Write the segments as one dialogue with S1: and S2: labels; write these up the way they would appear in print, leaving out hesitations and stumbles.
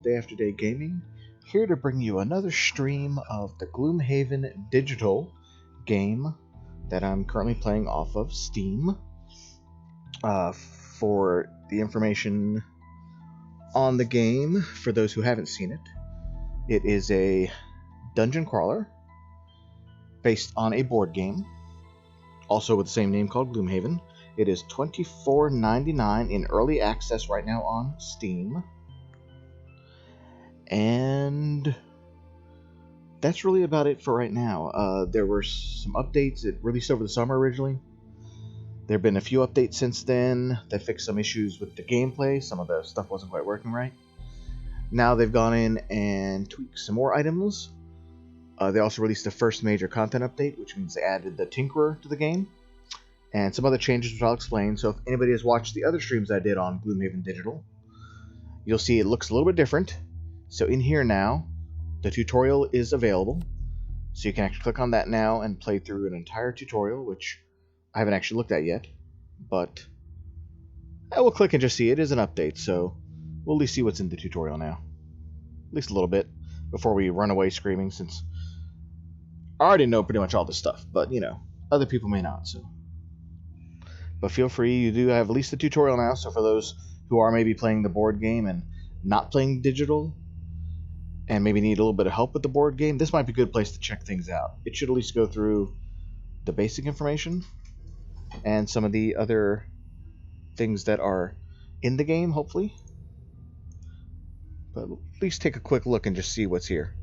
S1: Day After Day Gaming, here to bring you another stream of the Gloomhaven digital game that I'm currently playing off of Steam. For the information on the game, for those who haven't seen it, it is a dungeon crawler based on a board game, also with the same name called Gloomhaven. It is $24.99 in early access right now on Steam. And that's really about it for right now. There were some updates. It released over the summer originally. There have been a few updates since then that fixed some issues with the gameplay. Some of the stuff wasn't quite working right. Now they've gone in and tweaked some more items. They also released the first major content update, which means they added the Tinkerer to the game. And some other changes which I'll explain. So if anybody has watched the other streams I did on Gloomhaven Digital, you'll see it looks a little bit different. So in here now, the tutorial is available. So you can actually click on that now and play through an entire tutorial, which I haven't actually looked at yet. But I will click and just see it is an update, so we'll at least see what's in the tutorial now. At least a little bit, before we run away screaming, since I already know pretty much all this stuff, but you know, other people may not, so. But feel free, you do have at least the tutorial now, so for those who are maybe playing the board game and not playing digital, and maybe need a little bit of help with the board game, this might be a good place to check things out. It should at least go through the basic information and some of the other things that are in the game, hopefully. But at least take a quick look and just see what's here.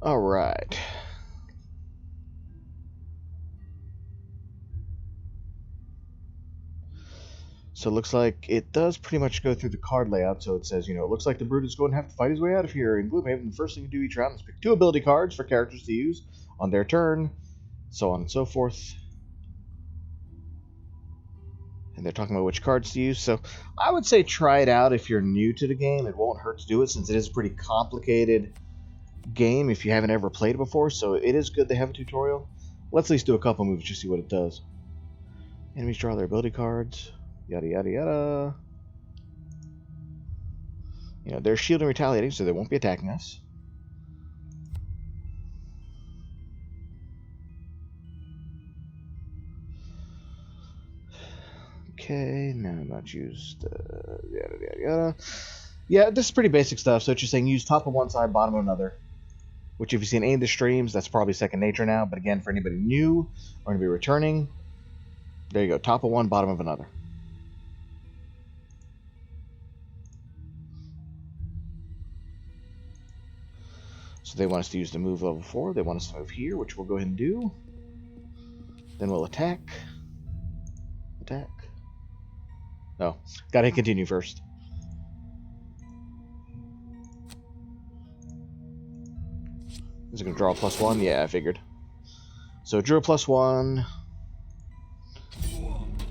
S1: Alright. So it looks like it does pretty much go through the card layout. So it says, you know, it looks like the Brute is going to have to fight his way out of here. In Gloomhaven, the first thing you do each round is pick 2 ability cards for characters to use on their turn, so on and so forth. And they're talking about which cards to use. So I would say try it out if you're new to the game. It won't hurt to do it since it is a pretty complicated game if you haven't ever played it before. So it is good to have a tutorial. Let's at least do a couple moves just see what it does. Enemies draw their ability cards. Yada yada yada. You know, they're shielding and retaliating, so they won't be attacking us. Okay, now not used. Yada yada yada. Yeah, this is pretty basic stuff. So it's just saying use top of one side, bottom of another. Which, if you've seen any of the streams, that's probably second nature now. But again, for anybody new or anybody returning, there you go. Top of one, bottom of another. So they want us to use the move level 4. They want us to move here, which we'll go ahead and do. Then we'll attack. Attack. Oh, gotta hit continue first. Is it gonna draw a +1? Yeah, I figured. So it drew a +1.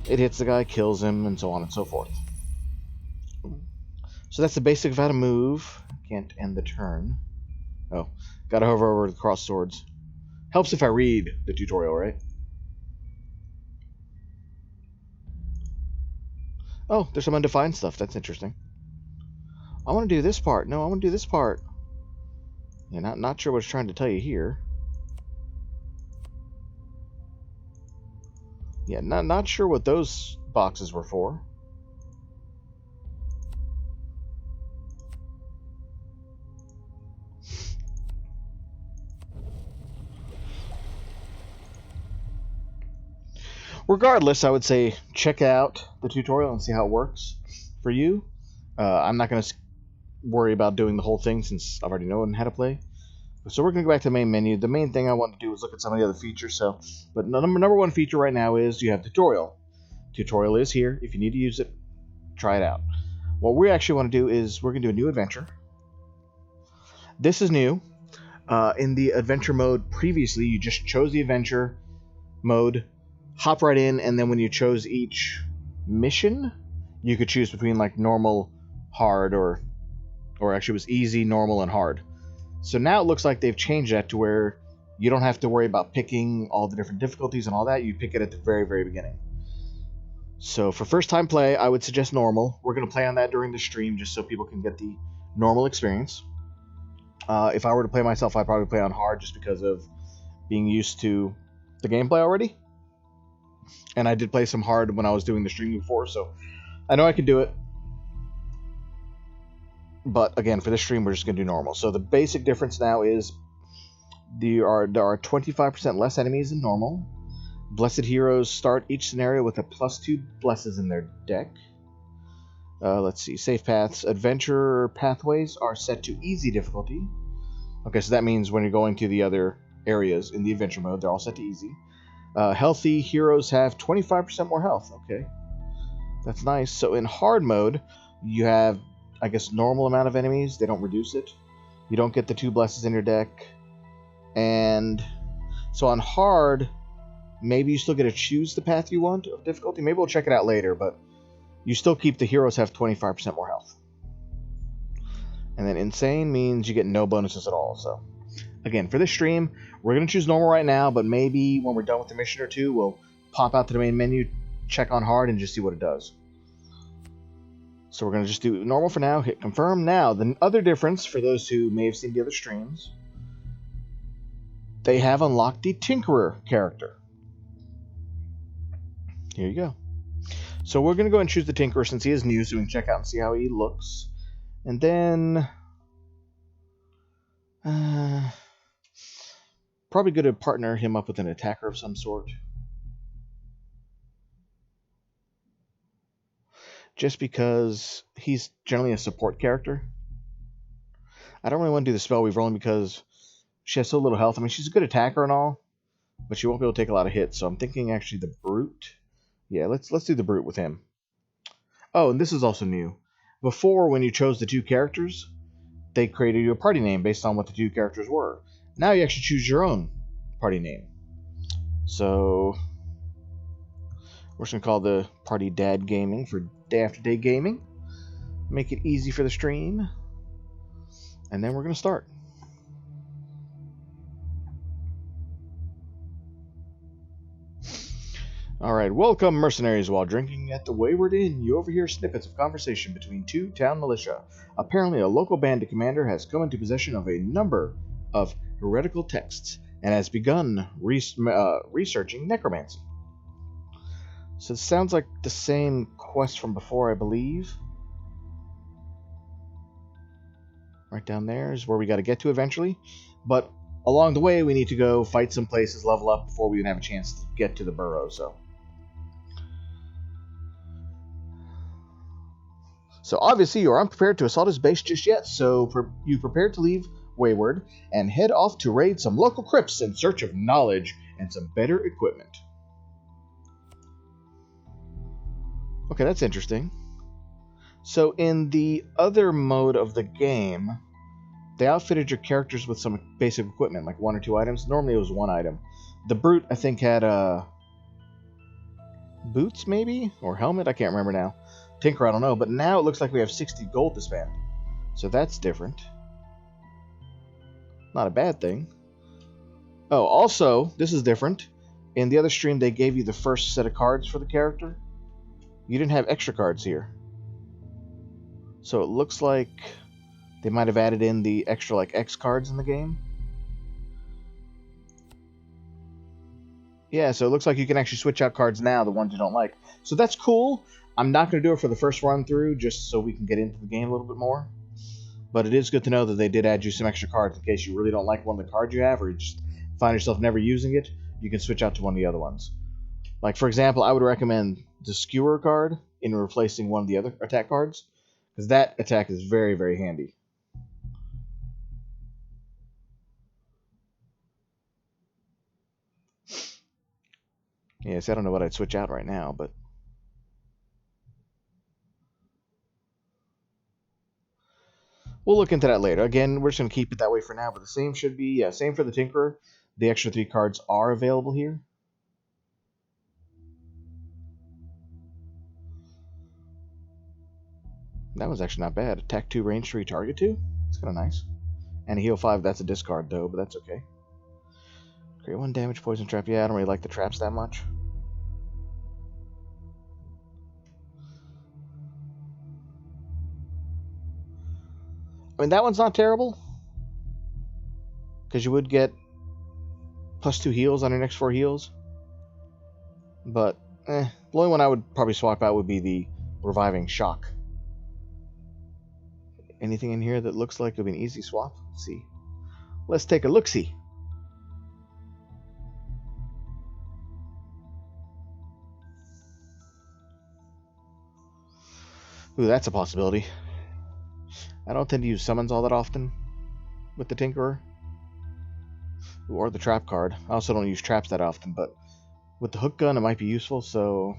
S1: It hits the guy, kills him, and so on and so forth. So that's the basic of how to move. Can't end the turn. Oh, gotta hover over the cross swords. Helps if I read the tutorial, right? Oh, there's some undefined stuff. That's interesting. I want to do this part. No, I want to do this part. Yeah, not sure what it's trying to tell you here. Yeah, not sure what those boxes were for. Regardless, I would say check out the tutorial and see how it works for you. I'm not going to worry about doing the whole thing since I've already known how to play. So we're going to go back to the main menu. The main thing I want to do is look at some of the other features. But number one feature right now is you have tutorial. Tutorial is here. If you need to use it, try it out. What we actually want to do is we're going to do a new adventure. This is new. In the adventure mode previously, you just chose the adventure mode, hop right in, and then when you chose each mission, you could choose between like normal, hard, or actually it was easy, normal, and hard. So now it looks like they've changed that to where You don't have to worry about picking all the different difficulties and all that. You pick it at the very, very beginning. So for first time play, I would suggest normal. We're going to play on that during the stream just so people can get the normal experience. If I were to play myself, I'd probably play on hard just because of being used to the gameplay already. And I did play some hard when I was doing the stream before, so I know I can do it. But again, for this stream, we're just going to do normal. So the basic difference now is there are 25% less enemies than normal. Blessed heroes start each scenario with a +2 blesses in their deck. Let's see. Safe paths. Adventure pathways are set to easy difficulty. Okay, so that means when you're going to the other areas in the adventure mode, they're all set to easy. Healthy heroes have 25% more health. Okay, that's nice. So in hard mode, you have, I guess, normal amount of enemies. They don't reduce it. You don't get the 2 blesses in your deck. And so on hard, maybe you still get to choose the path you want of difficulty. Maybe we'll check it out later, but you still keep the heroes have 25% more health. And then insane means you get no bonuses at all. So again, for this stream, we're going to choose normal right now, but maybe when we're done with the mission or two, we'll pop out to the main menu, check on hard, and just see what it does. So we're going to just do normal for now, hit confirm. Now, the other difference, for those who may have seen the other streams, they have unlocked the Tinkerer character. Here you go. So we're going to go and choose the Tinkerer since he is new, so we can check out and see how he looks. And then probably good to partner him up with an attacker of some sort. Just because he's generally a support character. I don't really want to do the spell we've rolling because she has so little health. I mean, she's a good attacker and all, but she won't be able to take a lot of hits. So I'm thinking actually the Brute. Yeah, let's do the Brute with him. Oh, and this is also new. Before, when you chose the 2 characters, they created you a party name based on what the 2 characters were. Now you actually choose your own party name. So we're just going to call the party Dad Gaming for Day After Day Gaming. Make it easy for the stream. And then we're going to start. Alright, welcome mercenaries. While drinking at the Wayward Inn, you overhear snippets of conversation between 2 town militia. Apparently, a local bandit commander has come into possession of a number of heretical texts and has begun researching necromancy. So it sounds like the same quest from before, I believe. Right down there is where we got to get to eventually. But along the way, we need to go fight some places, level up before we even have a chance to get to the burrow. So obviously you are unprepared to assault his base just yet, so you prepare to leave Wayward and head off to raid some local crypts in search of knowledge and some better equipment. Okay, that's interesting. So in the other mode of the game, they outfitted your characters with some basic equipment, like 1 or 2 items. Normally it was 1 item. The Brute, I think, had boots, maybe? Or helmet? I can't remember now. Tinker, I don't know. But now it looks like we have 60 gold to spend. So that's different. Not a bad thing. Oh, also, this is different. In the other stream, they gave you the first set of cards for the character. You didn't have extra cards here. So it looks like they might have added in the extra, like, X cards in the game. Yeah, so it looks like you can actually switch out cards now, the ones you don't like. So that's cool. I'm not going to do it for the first run through, just so we can get into the game a little bit more. But it is good to know that they did add you some extra cards in case you really don't like one of the cards you have, or you just find yourself never using it. You can switch out to one of the other ones. Like, for example, I would recommend the Skewer card in replacing one of the other attack cards, because that attack is very, very handy. Yes, I don't know what I'd switch out right now, but we'll look into that later. Again, we're just going to keep it that way for now, but the same should be, yeah, same for the Tinkerer. The extra 3 cards are available here. That was actually not bad. Attack 2, range 3, target 2. It's kind of nice. And a heal 5, that's a discard though, but that's okay. Create 1 damage poison trap. Yeah, I don't really like the traps that much. I mean, that one's not terrible. Because you would get +2 heals on your next 4 heals. But, the only one I would probably swap out would be the Reviving Shock. Anything in here that looks like it would be an easy swap? Let's see. Let's take a look-see. Ooh, that's a possibility. I don't tend to use summons all that often with the Tinkerer. Ooh, or the trap card. I also don't use traps that often, but with the hook gun it might be useful, so...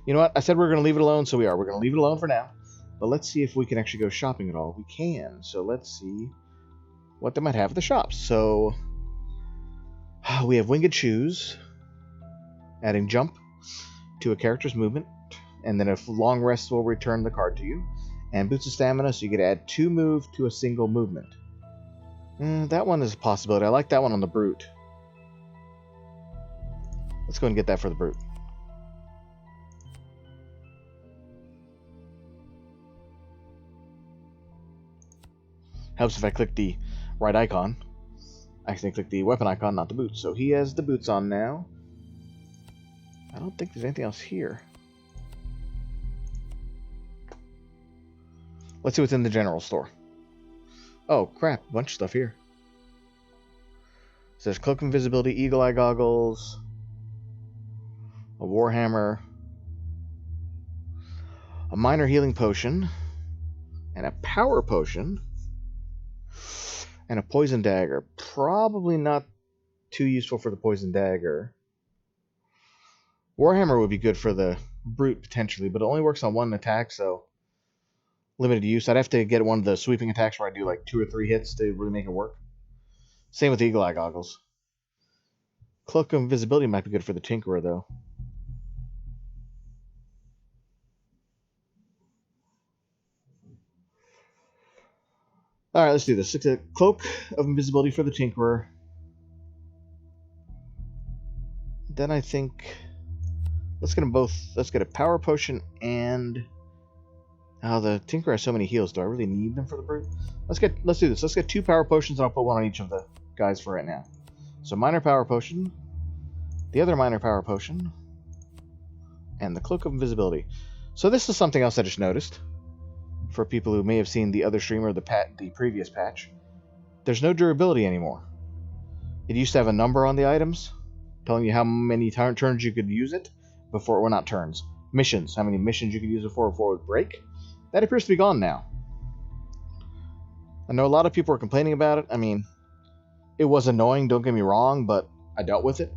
S1: You know what? I said we were going to leave it alone, so we are. We're going to leave it alone for now. But let's see if we can actually go shopping at all. We can, so let's see what they might have at the shops. So, we have Winged Shoes, adding jump to a character's movement, and then a long rest will return the card to you. And Boots of Stamina, so you get to add 2 move to a single movement. That one is a possibility. I like that one on the Brute. Let's go and get that for the Brute. Helps if I click the right icon. I accidentally click the weapon icon, not the boots. So he has the boots on now. I don't think there's anything else here. Let's see what's in the general store. Oh, crap. A bunch of stuff here. So there's Cloak of Invisibility, Eagle Eye Goggles, a Warhammer, a Minor Healing Potion, and a Power Potion, and a Poison Dagger. Probably not too useful for the Poison Dagger. Warhammer would be good for the Brute, potentially, but it only works on 1 attack, so limited use. I'd have to get one of the sweeping attacks where I do like 2 or 3 hits to really make it work. Same with the Eagle Eye Goggles. Cloak of Invisibility might be good for the Tinkerer, though. Alright, let's do this. It's a Cloak of Invisibility for the Tinkerer. Then I think... Let's get them both. Let's get a Power Potion and... Oh, the Tinkerer has so many heals. Do I really need them for the Brute? Let's do this. Let's get 2 Power Potions, and I'll put 1 on each of the guys for right now. So Minor Power Potion, the other Minor Power Potion, and the Cloak of Invisibility. So this is something else I just noticed. For people who may have seen the other streamer, the previous patch, there's no durability anymore. It used to have a number on the items, telling you how many turns you could use it before, well, not turns, missions, how many missions you could use it before it would break. That appears to be gone now. I know a lot of people are complaining about it. I mean, it was annoying, don't get me wrong, but I dealt with it.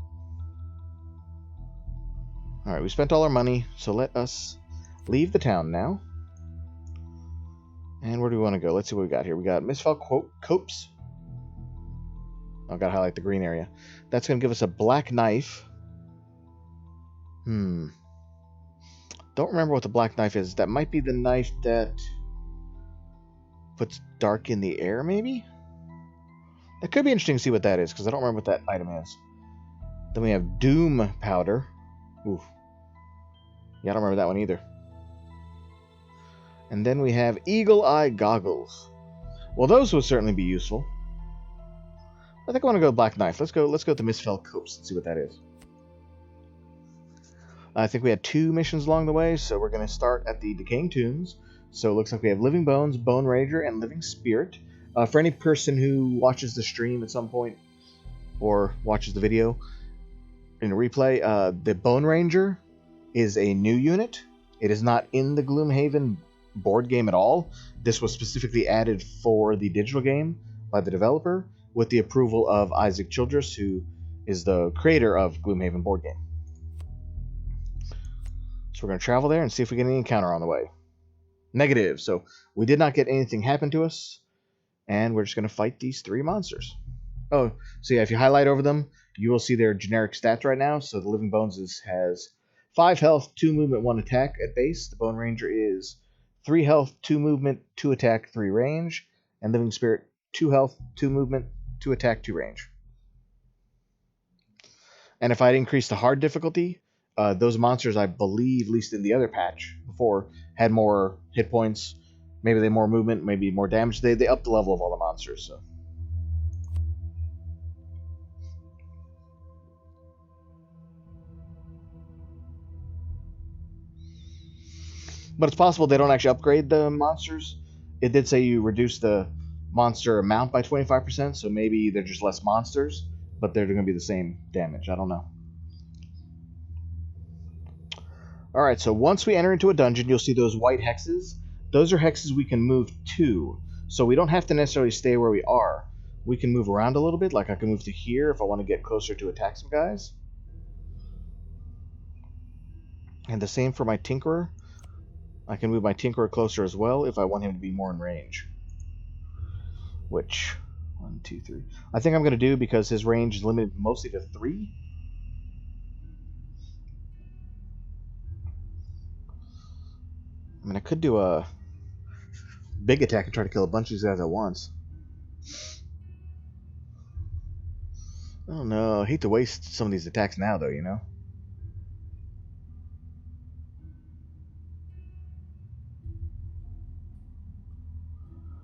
S1: Alright, we spent all our money, so let us leave the town now. And where do we want to go? Let's see what we got here. We got Mistfall Copse. I've got to highlight the green area. That's going to give us a black knife. Don't remember what the black knife is. That might be the knife that puts dark in the air, maybe? That could be interesting to see what that is, because I don't remember what that item is. Then we have Doom Powder. Oof. Yeah, I don't remember that one either. And then we have Eagle Eye Goggles. Well, those would certainly be useful. I think I want to go Black Knife. Let's go to Mistfall Copse and see what that is. I think we had 2 missions along the way, so we're going to start at the Decaying Tombs. So it looks like we have Living Bones, Bone Rager, and Living Spirit. For any person who watches the stream at some point, or watches the video in a replay, the Bone Ranger is a new unit. It is not in the Gloomhaven board game at all. This was specifically added for the digital game by the developer with the approval of Isaac Childress, who is the creator of Gloomhaven board game. So we're going to travel there and see if we get any encounter on the way. Negative. So we did not get anything happen to us, and we're just going to fight these 3 monsters. Oh, so yeah, if you highlight over them, you will see their generic stats right now. So the Living Bones has 5 health, 2 movement, 1 attack at base. The Bone Ranger is 3 health, 2 movement, 2 attack, 3 range. And Living Spirit, 2 health, 2 movement, 2 attack, 2 range. And if I'd increased the hard difficulty, those monsters, I believe, at least in the other patch before, had more hit points. Maybe they had more movement, maybe more damage. They upped the level of all the monsters. So. But it's possible they don't actually upgrade the monsters. It did say you reduce the monster amount by 25%, so maybe they're just less monsters, but they're going to be the same damage. I don't know. Alright, so once we enter into a dungeon, you'll see those white hexes. Those are hexes we can move to, so we don't have to necessarily stay where we are. We can move around a little bit, like I can move to here if I want to get closer to attack some guys. And the same for my Tinkerer. I can move my Tinkerer closer as well if I want him to be more in range. Which, 1, 2, 3. I think I'm going to do because his range is limited mostly to 3. I mean, I could do a big attack and try to kill a bunch of these guys at once. Oh no, I hate to waste some of these attacks now though, you know?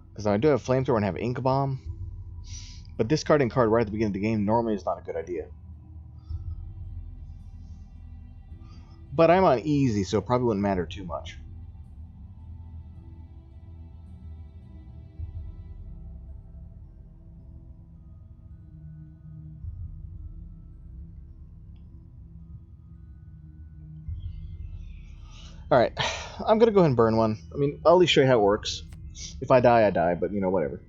S1: Because I do have Flamethrower and have Ink Bomb. But discarding card right at the beginning of the game normally is not a good idea. But I'm on easy, so it probably wouldn't matter too much. Alright, I'm going to go ahead and burn one. I mean, I'll at least show you how it works. If I die, I die, but, you know, whatever.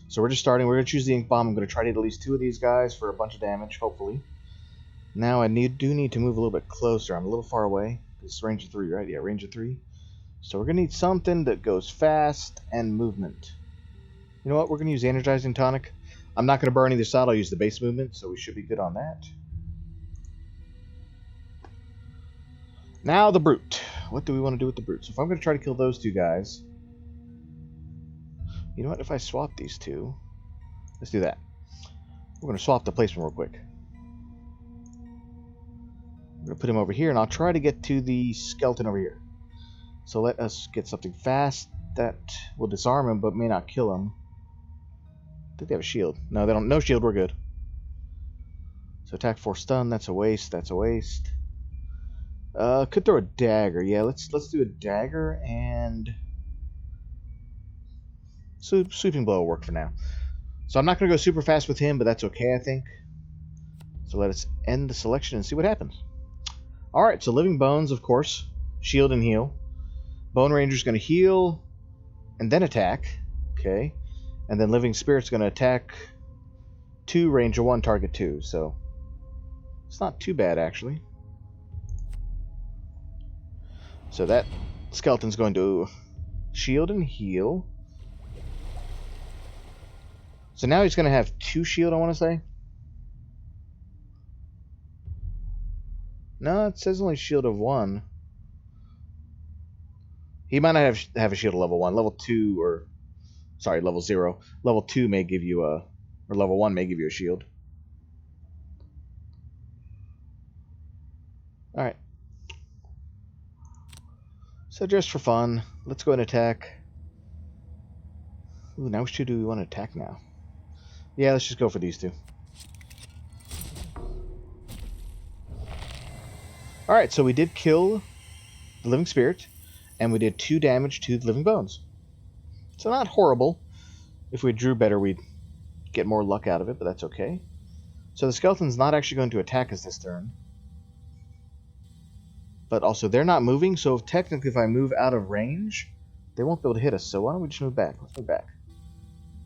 S1: So we're just starting. We're going to choose the Ink Bomb. I'm going to try to hit at least 2 of these guys for a bunch of damage, hopefully. Now I do need to move a little bit closer. I'm a little far away. It's range of 3, right? Yeah, range of 3. So we're going to need something that goes fast and movement. You know what? We're going to use the Energizing Tonic. I'm not going to burn either side. I'll use the base movement, so we should be good on that. Now the Brute. What do we want to do with the Brute? So if I'm going to try to kill those 2 guys... You know what? If I swap these 2... Let's do that. We're going to swap the placement real quick. I'm going to put him over here, and I'll try to get to the skeleton over here. So let us get something fast that will disarm him, but may not kill him. I think they have a shield. No, they don't. No shield, we're good. So attack 4 stun, that's a waste, that's a waste. Could throw a dagger. Yeah, let's do a dagger, and... Sweeping blow will work for now. So I'm not going to go super fast with him, but that's okay, I think. So let us end the selection and see what happens. Alright, so Living Bones, of course. Shield and heal. Bone Ranger's going to heal and then attack. Okay. And then Living Spirit's going to attack 2, Ranger 1, target 2. So it's not too bad, actually. So that skeleton's going to shield and heal. So now he's going to have 2 shield, I want to say. No, it says only shield of 1. He might not have a shield of level 1. Level 2, or... Sorry, level 0. Level 2 may give you a... Or level 1 may give you a shield. Alright. So just for fun, let's go and attack. Ooh, now which 2 do we want to attack now? Yeah, let's just go for these 2. Alright, so we did kill the Living Spirit, and we did 2 damage to the Living Bones. So not horrible. If we drew better, we'd get more luck out of it, but that's okay. So the skeleton's not actually going to attack us this turn. But also, they're not moving, so technically if I move out of range, they won't be able to hit us. So why don't we just move back? Let's move back.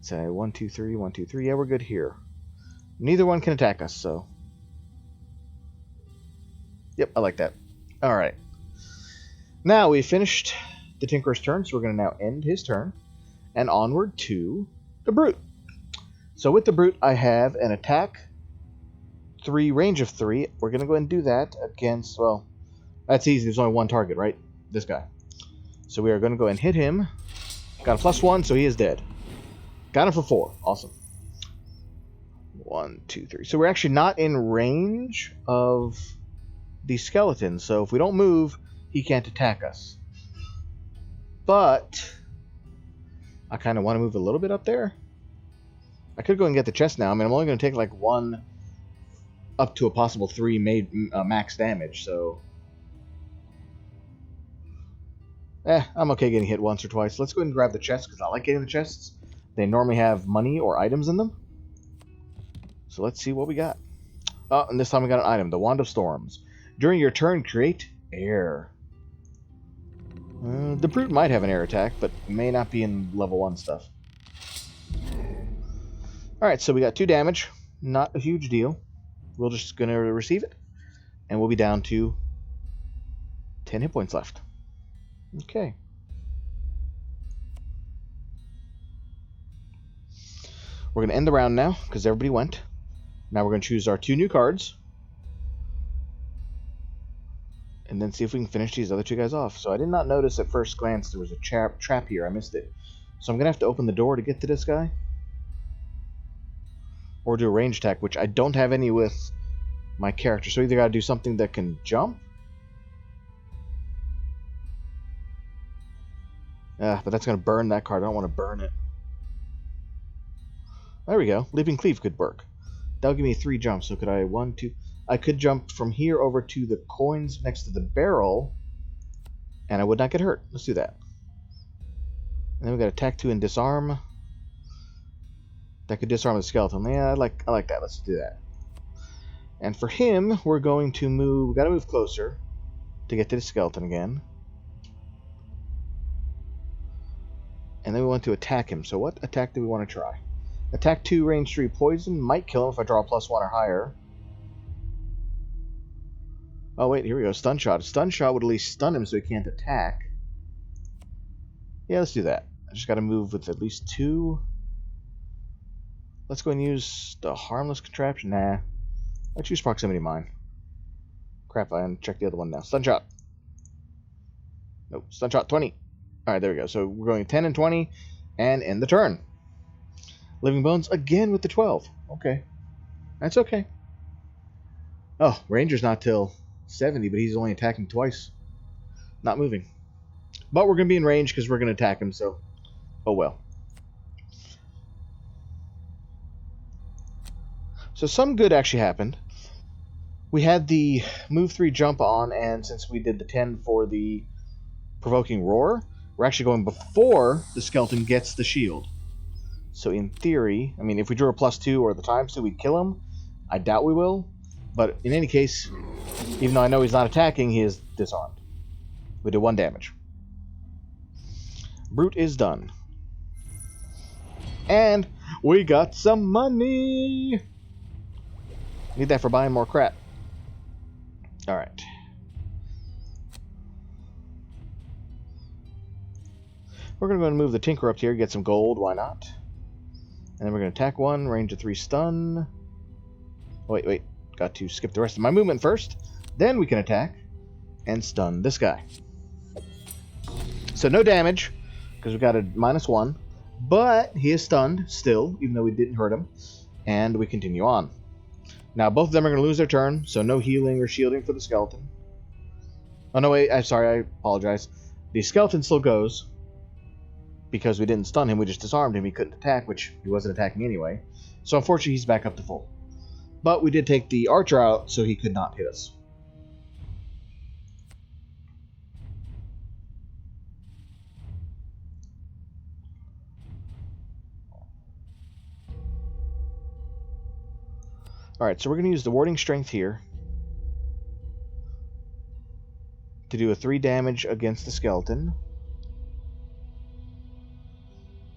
S1: Say 1, 2, 3, 1, 2, 3. Yeah, we're good here. Neither one can attack us, so... Yep, I like that. Alright. Now, we finished the Tinkerer's turn, so we're going to now end his turn. And onward to the Brute. So with the Brute, I have an attack, 3, range of 3. We're going to go ahead and do that against, well, that's easy. There's only 1 target, right? This guy. So we are going to go ahead and hit him. Got a +1, so he is dead. Got him for 4. Awesome. 1, 2, 3. So we're actually not in range of the skeleton. So if we don't move, he can't attack us. But I kind of want to move a little bit up there. I could go and get the chest now. I mean, I'm only going to take like 1 up to a possible 3 max damage, so... I'm okay getting hit once or twice. Let's go ahead and grab the chest, because I like getting the chests. They normally have money or items in them. So let's see what we got. Oh, and this time we got an item, the Wand of Storms. During your turn, create air. The Brute might have an air attack, but may not be in level 1 stuff. Alright, so we got 2 damage. Not a huge deal. We're just going to receive it. And we'll be down to 10 hit points left. Okay. We're going to end the round now, because everybody went. Now we're going to choose our 2 new cards. And then see if we can finish these other 2 guys off. So I did not notice at first glance there was a trap here. I missed it. So I'm going to have to open the door to get to this guy. Or do a range attack, which I don't have any with my character. So either got to do something that can jump. But that's going to burn that card. I don't want to burn it. There we go. Leaping Cleave could work. That'll give me 3 jumps. So could I 1, 2... I could jump from here over to the coins next to the barrel, and I would not get hurt. Let's do that. And then we got attack 2 and disarm. That could disarm the skeleton. Yeah, I like that. Let's do that. And for him, we're going to move... we got to move closer to get to the skeleton again. And then we want to attack him. So what attack do we want to try? Attack 2, range 3, poison. Might kill him if I draw a +1 or higher. Oh, wait, here we go. Stun shot. A stun shot would at least stun him so he can't attack. Yeah, let's do that. I just got to move with at least 2. Let's go and use the harmless contraption. Nah. Let's use proximity mine. Crap, I unchecked the other one now. Stun shot. Nope, stun shot 20. Alright, there we go. So we're going 10 and 20, and end the turn. Living Bones again with the 12. Okay. That's okay. Oh, Ranger's not till 70, but he's only attacking twice. Not moving. But we're going to be in range because we're going to attack him, so... oh well. So some good actually happened. We had the move 3 jump on, and since we did the 10 for the provoking roar, we're actually going before the skeleton gets the shield. So in theory, I mean, if we drew a +2 or the ×2, we'd kill him. I doubt we will. But in any case, even though I know he's not attacking, he is disarmed. We did 1 damage. Brute is done. And we got some money! Need that for buying more crap. Alright. We're going to go and move the Tinker up here, get some gold, why not? And then we're going to attack 1, range of 3 stun. Oh, wait. Got to skip the rest of my movement first. Then we can attack and stun this guy. So no damage, because we got a -1. But he is stunned still, even though we didn't hurt him. And we continue on. Now both of them are going to lose their turn, so no healing or shielding for the skeleton. Oh no, wait, I'm sorry, I apologize. The skeleton still goes. Because we didn't stun him, we just disarmed him. He couldn't attack, which he wasn't attacking anyway. So unfortunately, he's back up to full. But we did take the archer out, so he could not hit us. Alright, so we're going to use the warding strength here to do a 3 damage against the skeleton.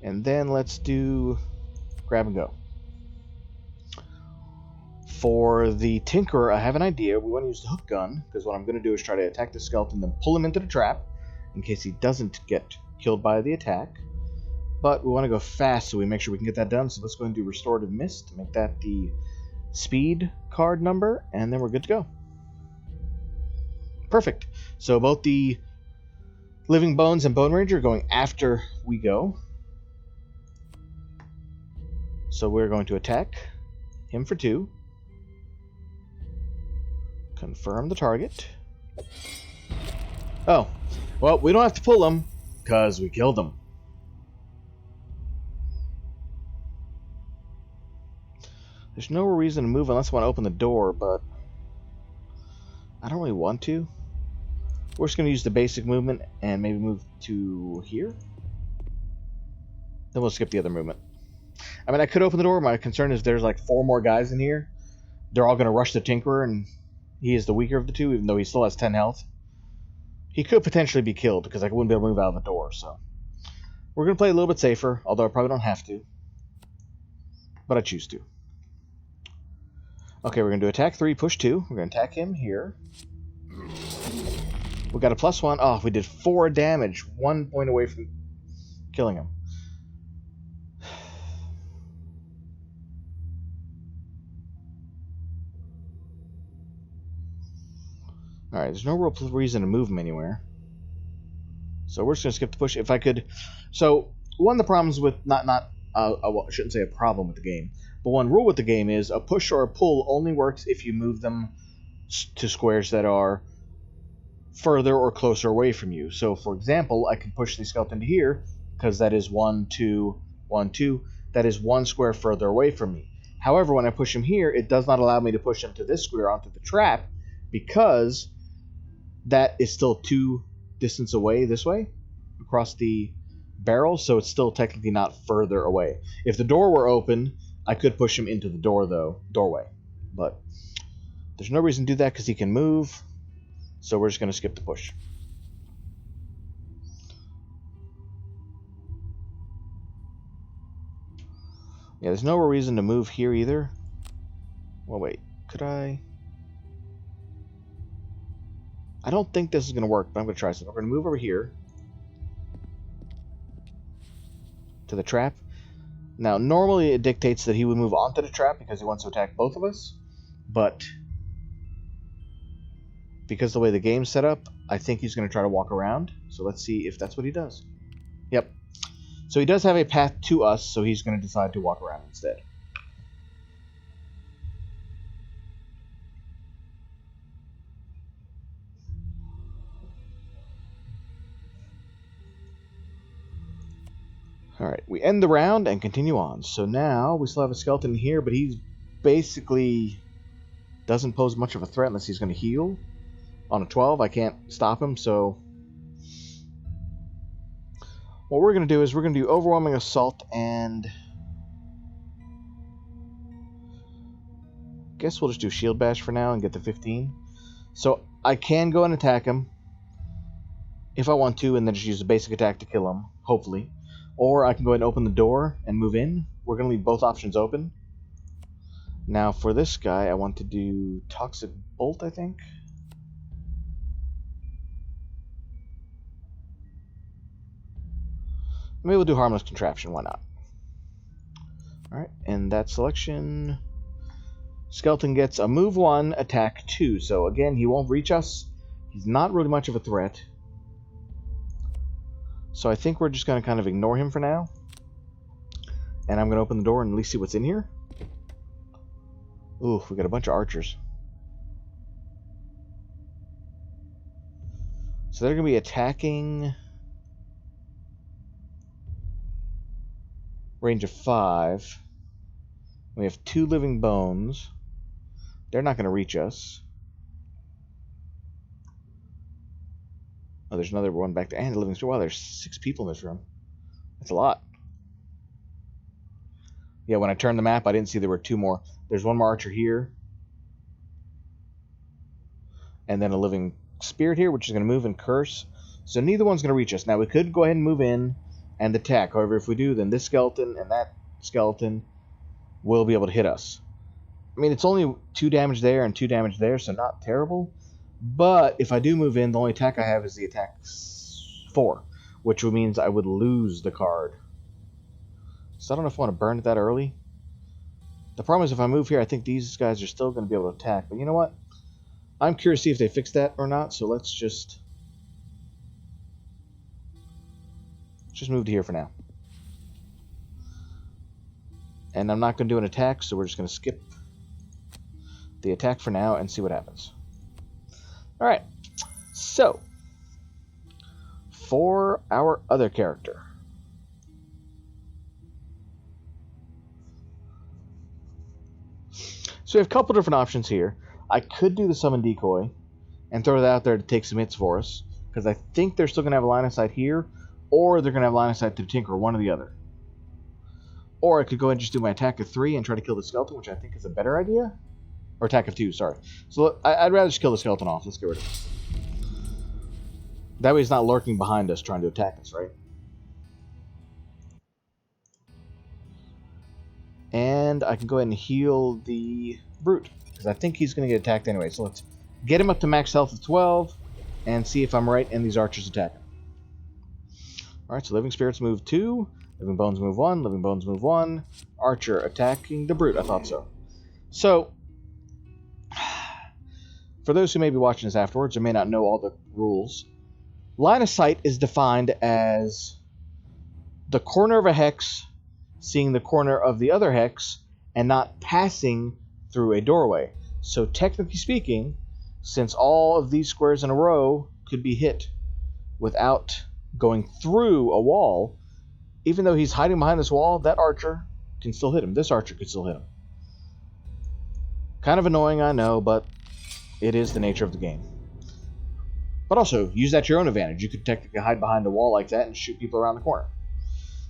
S1: And then let's do grab and go. For the Tinkerer, I have an idea. We want to use the hook gun, because what I'm going to do is try to attack the skeleton, then pull him into the trap, in case he doesn't get killed by the attack. But we want to go fast, so we make sure we can get that done. So let's go and do Restorative Mist, make that the speed card number, and then we're good to go. Perfect. So both the Living Bones and Bone Ranger are going after we go. So we're going to attack. Him for 2. Confirm the target. Oh. Well, we don't have to pull him, because we killed him. There's no reason to move unless I want to open the door, but I don't really want to. We're just going to use the basic movement and maybe move to here. Then we'll skip the other movement. I mean, I could open the door. My concern is there's like 4 more guys in here. They're all going to rush the Tinkerer, and he is the weaker of the 2, even though he still has 10 health. He could potentially be killed because I wouldn't be able to move out of the door. So we're going to play a little bit safer, although I probably don't have to. But I choose to. Okay, we're going to do attack 3, push 2. We're going to attack him here. We got a +1. Oh, we did 4 damage. 1 point away from killing him. Alright, there's no real reason to move him anywhere. So we're just going to skip the push. If I could... So, one of the problems with... Well, I shouldn't say a problem with the game. But one rule with the game is a push or a pull only works if you move them to squares that are further or closer away from you. So, for example, I can push the skeleton to here, because that is 1, 2, 1, 2. That is 1 square further away from me. However, when I push him here, it does not allow me to push him to this square onto the trap, because that is still 2 distance away this way, across the barrel, so it's still technically not further away. If the door were open, I could push him into the doorway. But there's no reason to do that because he can move, so we're just going to skip the push. Yeah, there's no reason to move here either. Well, wait, could I? I don't think this is going to work, but I'm going to try something. We're going to move over here to the trap. Now, normally it dictates that he would move onto the trap because he wants to attack both of us, but because of the way the game's set up, I think he's going to try to walk around. So let's see if that's what he does. Yep. So he does have a path to us, so he's going to decide to walk around instead. Alright, we end the round and continue on. So now we still have a skeleton here, but he's basically doesn't pose much of a threat unless he's going to heal. On a 12, I can't stop him, so what we're going to do is we're going to do Overwhelming Assault, and I guess we'll just do Shield Bash for now and get the 15. So I can go and attack him if I want to, and then just use a basic attack to kill him, hopefully. Or I can go ahead and open the door and move in. We're going to leave both options open. Now for this guy, I want to do Toxic Bolt, I think. Maybe we'll do Harmless Contraption, why not? Alright, and that selection... Skeleton gets a move 1, attack 2. So again, he won't reach us. He's not really much of a threat. So I think we're just going to kind of ignore him for now. And I'm going to open the door and at least see what's in here. Ooh, we got a bunch of archers. So they're going to be attacking... range of 5. We have 2 living bones. They're not going to reach us. Oh, there's another one back there. And a living store. Wow, there's 6 people in this room. That's a lot. Yeah, when I turned the map, I didn't see there were 2 more. There's 1 more archer here. And then a living spirit here, which is going to move and curse. So neither one's going to reach us. Now, we could go ahead and move in and attack. However, if we do, then this skeleton and that skeleton will be able to hit us. I mean, it's only 2 damage there and 2 damage there, so not terrible. But if I do move in, the only attack I have is the attack 4, which means I would lose the card. So I don't know if I want to burn it that early. The problem is if I move here, I think these guys are still going to be able to attack. But you know what? I'm curious to see if they fix that or not, so let's just move to here for now. And I'm not going to do an attack, so we're just going to skip the attack for now and see what happens. Alright, so for our other character. So we have a couple different options here. I could do the summon decoy and throw that out there to take some hits for us, because I think they're still going to have a line of sight here, or they're going to have a line of sight to the Tinkerer, one or the other. Or I could go ahead and just do my attack of 3 and try to kill the skeleton, which I think is a better idea. Or attack of 2, sorry. So I'd rather just kill the skeleton off. Let's get rid of it. That way he's not lurking behind us trying to attack us, right? And I can go ahead and heal the brute, because I think he's going to get attacked anyway. So let's get him up to max health of 12 and see if I'm right and these archers attack him. Alright, so Living Spirits move 2, Living Bones move 1, Living Bones move 1, Archer attacking the brute. I thought so. So, for those who may be watching this afterwards or may not know all the rules, line of sight is defined as the corner of a hex seeing the corner of the other hex and not passing through a doorway. So technically speaking, since all of these squares in a row could be hit without going through a wall, even though he's hiding behind this wall, that archer can still hit him. This archer could still hit him. Kind of annoying, I know, but it is the nature of the game. But also, use that to your own advantage. You could technically hide behind a wall like that and shoot people around the corner.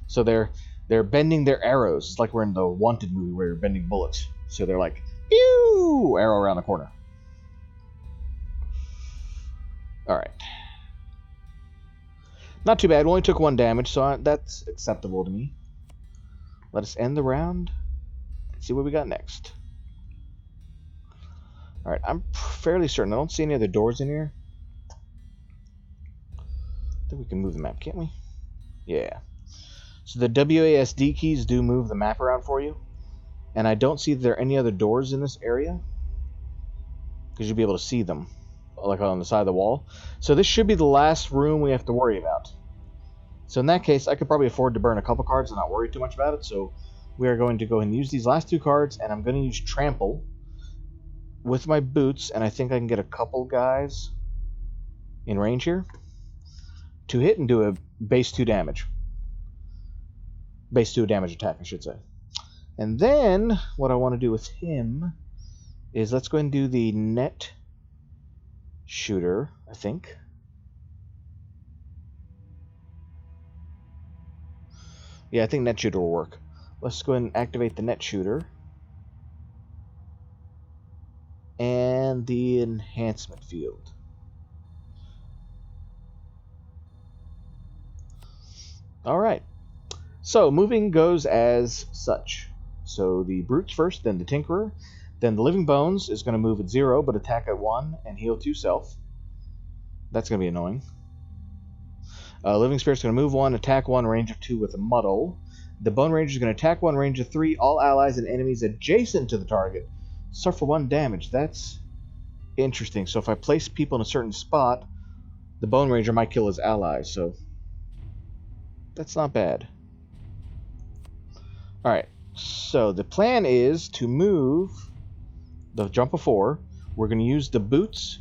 S1: So they're bending their arrows. It's like we're in the Wanted movie where you're bending bullets. So they're like, pew! Arrow around the corner. Alright. Not too bad. We only took 1 damage, so that's acceptable to me. Let us end the round and see what we got next. Alright, I'm fairly certain. I don't see any other doors in here. I think we can move the map, can't we? Yeah. So the WASD keys do move the map around for you. And I don't see there are any other doors in this area, because you'll be able to see them, like on the side of the wall. So this should be the last room we have to worry about. So in that case, I could probably afford to burn a couple cards and not worry too much about it. So we are going to go ahead and use these last 2 cards, and I'm going to use Trample with my boots, and I think I can get a couple guys in range here to hit and do a base 2 damage. Base 2 damage attack, I should say. And then, what I want to do with him is let's go ahead and do the net shooter, I think. Yeah, I think net shooter will work. Let's go ahead and activate the net shooter. And the enhancement field. Alright. So, moving goes as such. So, the brutes first, then the Tinkerer. Then the Living Bones is going to move at 0, but attack at 1 and heal 2 self. That's going to be annoying. Living Spirit's going to move 1, attack 1, range of 2 with a Muddle. The Bone Ranger is going to attack 1, range of 3. All allies and enemies adjacent to the target suffer 1 damage. That's interesting. So if I place people in a certain spot, the Bone Ranger might kill his allies. So that's not bad. Alright, so the plan is to move the jump of 4. We're going to use the boots,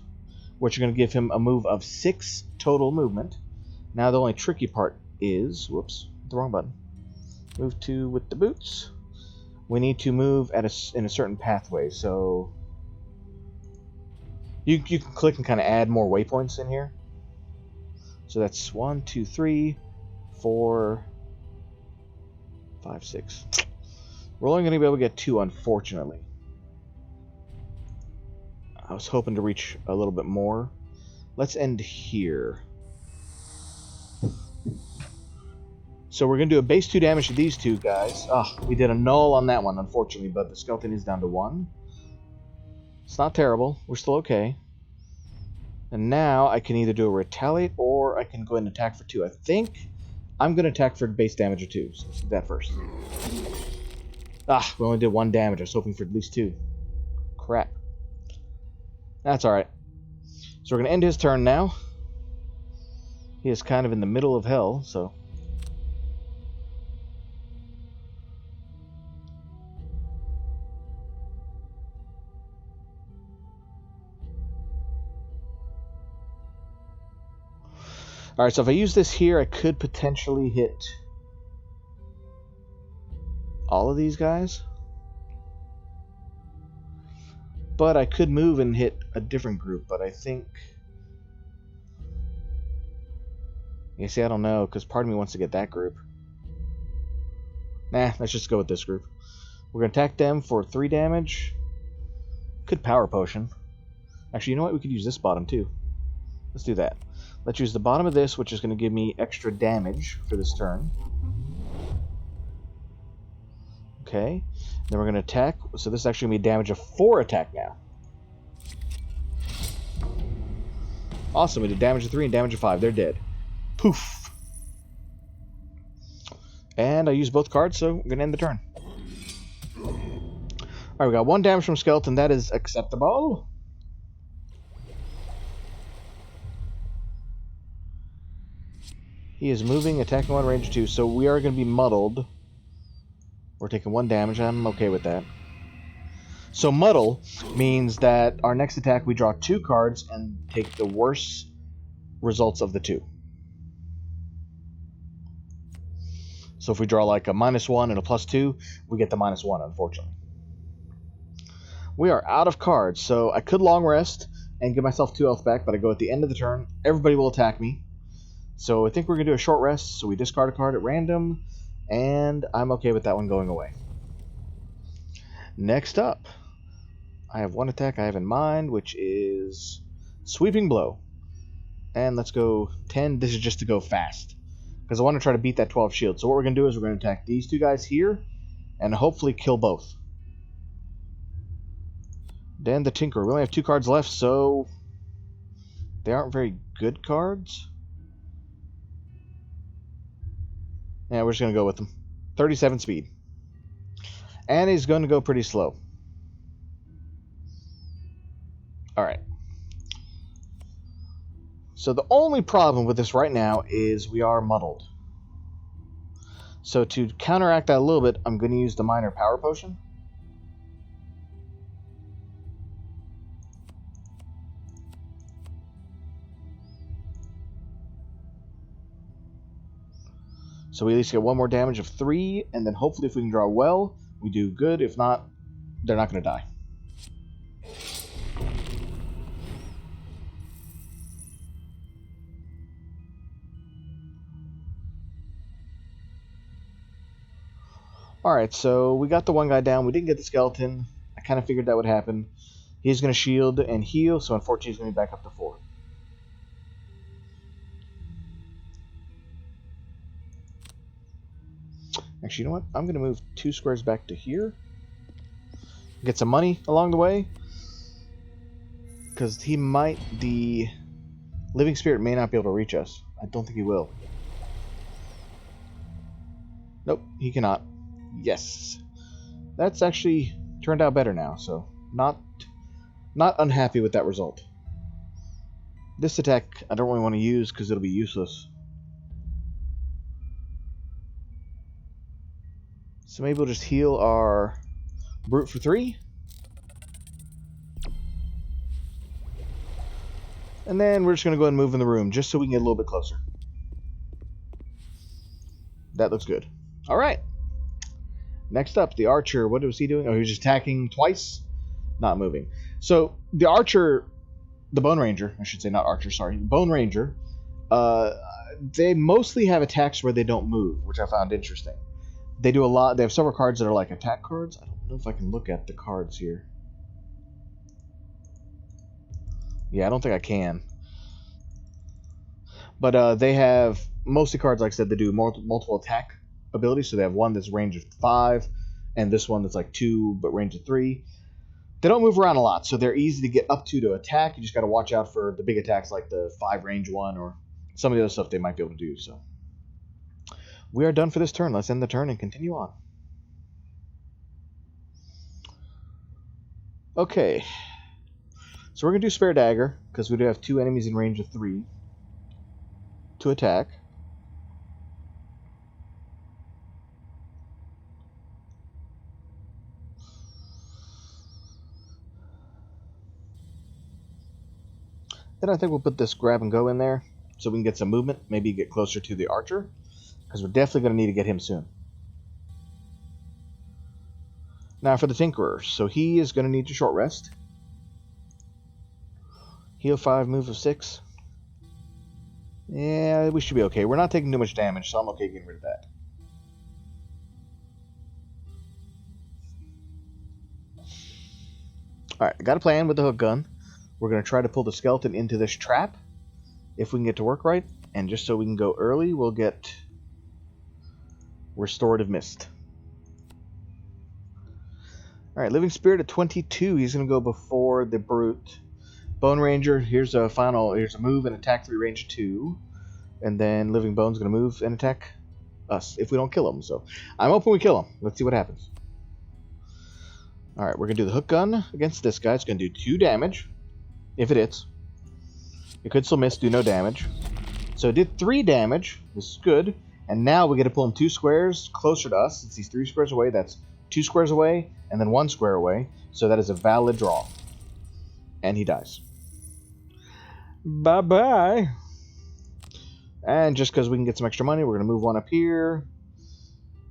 S1: which are going to give him a move of 6 total movement. Now the only tricky part is, whoops, the wrong button. Move 2 with the boots. We need to move at in a certain pathway, so you can click and kind of add more waypoints in here. So that's 1, 2, 3, 4, 5, 6. We're only going to be able to get 2, unfortunately. I was hoping to reach a little bit more. Let's end here. So we're going to do a base 2 damage to these 2 guys. We did a null on that one, unfortunately, but the skeleton is down to 1. It's not terrible. We're still okay. And now I can either do a retaliate or I can go ahead and attack for 2. I think I'm going to attack for base damage of 2. So let's do that first. We only did 1 damage. I was hoping for at least 2. Crap. That's alright. So we're going to end his turn now. He is kind of in the middle of hell, so... Alright, so if I use this here, I could potentially hit all of these guys. But I could move and hit a different group, but I think... You see, I don't know, because part of me wants to get that group. Nah, let's just go with this group. We're going to attack them for 3 damage. Could Power Potion. Actually, you know what? We could use this bottom, too. Let's do that. Let's use the bottom of this, which is going to give me extra damage for this turn. Okay. Then we're going to attack. So this is actually going to be damage of 4 attack now. Awesome. We did damage of 3 and damage of 5. They're dead. Poof. And I used both cards, so we're going to end the turn. Alright, we got 1 damage from Skeleton. That is acceptable. He is moving, attacking 1, range 2. So we are going to be muddled. We're taking 1 damage. I'm okay with that. So muddle means that our next attack we draw 2 cards and take the worst results of the 2. So if we draw like a -1 and a +2, we get the -1, unfortunately. We are out of cards, so I could long rest and give myself 2 health back, but I go at the end of the turn. Everybody will attack me. So I think we're going to do a short rest, so we discard a card at random, and I'm okay with that one going away. Next up, I have 1 attack I have in mind, which is Sweeping Blow. And let's go 10. This is just to go fast, because I want to try to beat that 12 shield. So what we're going to do is we're going to attack these 2 guys here, and hopefully kill both. Then the Tinkerer. We only have 2 cards left, so they aren't very good cards. Yeah, we're just going to go with them. 37 speed. And he's going to go pretty slow. Alright. So the only problem with this right now is we are muddled. So to counteract that a little bit, I'm going to use the Minor Power Potion. So we at least get 1 more damage of 3, and then hopefully if we can draw well, we do good. If not, they're not going to die. Alright, so we got the 1 guy down. We didn't get the skeleton. I kind of figured that would happen. He's going to shield and heal, so unfortunately he's going to be back up to 4. Actually, you know what? I'm going to move 2 squares back to here. Get some money along the way. Because he might... The Living Spirit may not be able to reach us. I don't think he will. Nope, he cannot. Yes. That's actually turned out better now, so not unhappy with that result. This attack I don't really want to use because it'll be useless. So maybe we'll just heal our Brute for 3. And then we're just going to go ahead and move in the room just so we can get a little bit closer. That looks good. Alright. Next up, the Archer. What was he doing? Oh, he was just attacking twice. Not moving. So the Archer, the Bone Ranger, I should say, not Archer, sorry. Bone Ranger, they mostly have attacks where they don't move, which I found interesting. They do a lot. They have several cards that are like attack cards. I don't know if I can look at the cards here. Yeah, I don't think I can. But they have mostly cards, like I said, that do multiple attack abilities. So they have one that's range of 5, and this one that's like 2, but range of 3. They don't move around a lot, so they're easy to get up to attack. You just got to watch out for the big attacks like the 5 range one or some of the other stuff they might be able to do. So we are done for this turn. Let's end the turn and continue on. Okay. So we're going to do Spare Dagger, because we do have 2 enemies in range of 3 to attack. Then I think we'll put this Grab and Go in there. so we can get some movement, maybe get closer to the archer, because we're definitely going to need to get him soon. Now for the Tinkerer, so he is going to need to short rest. Heal 5, move of 6. Yeah, we should be okay. We're not taking too much damage, so I'm okay getting rid of that. Alright, I got a plan with the hook gun. We're going to try to pull the skeleton into this trap, if we can get to work right. And just so we can go early, we'll get Restorative Mist. Alright, Living Spirit at 22. He's going to go before the Brute. Bone Ranger, here's a move and attack 3, range 2. And then Living Bone's going to move and attack us if we don't kill him. So I'm hoping we kill him. Let's see what happens. Alright, we're going to do the hook gun against this guy. It's going to do 2 damage, if it hits. It could still miss, do no damage. So it did 3 damage. This is good. And now we get to pull him 2 squares closer to us. Since he's 3 squares away, that's 2 squares away, and then 1 square away. So that is a valid draw. And he dies. Bye-bye. And just because we can get some extra money, we're going to move 1 up here.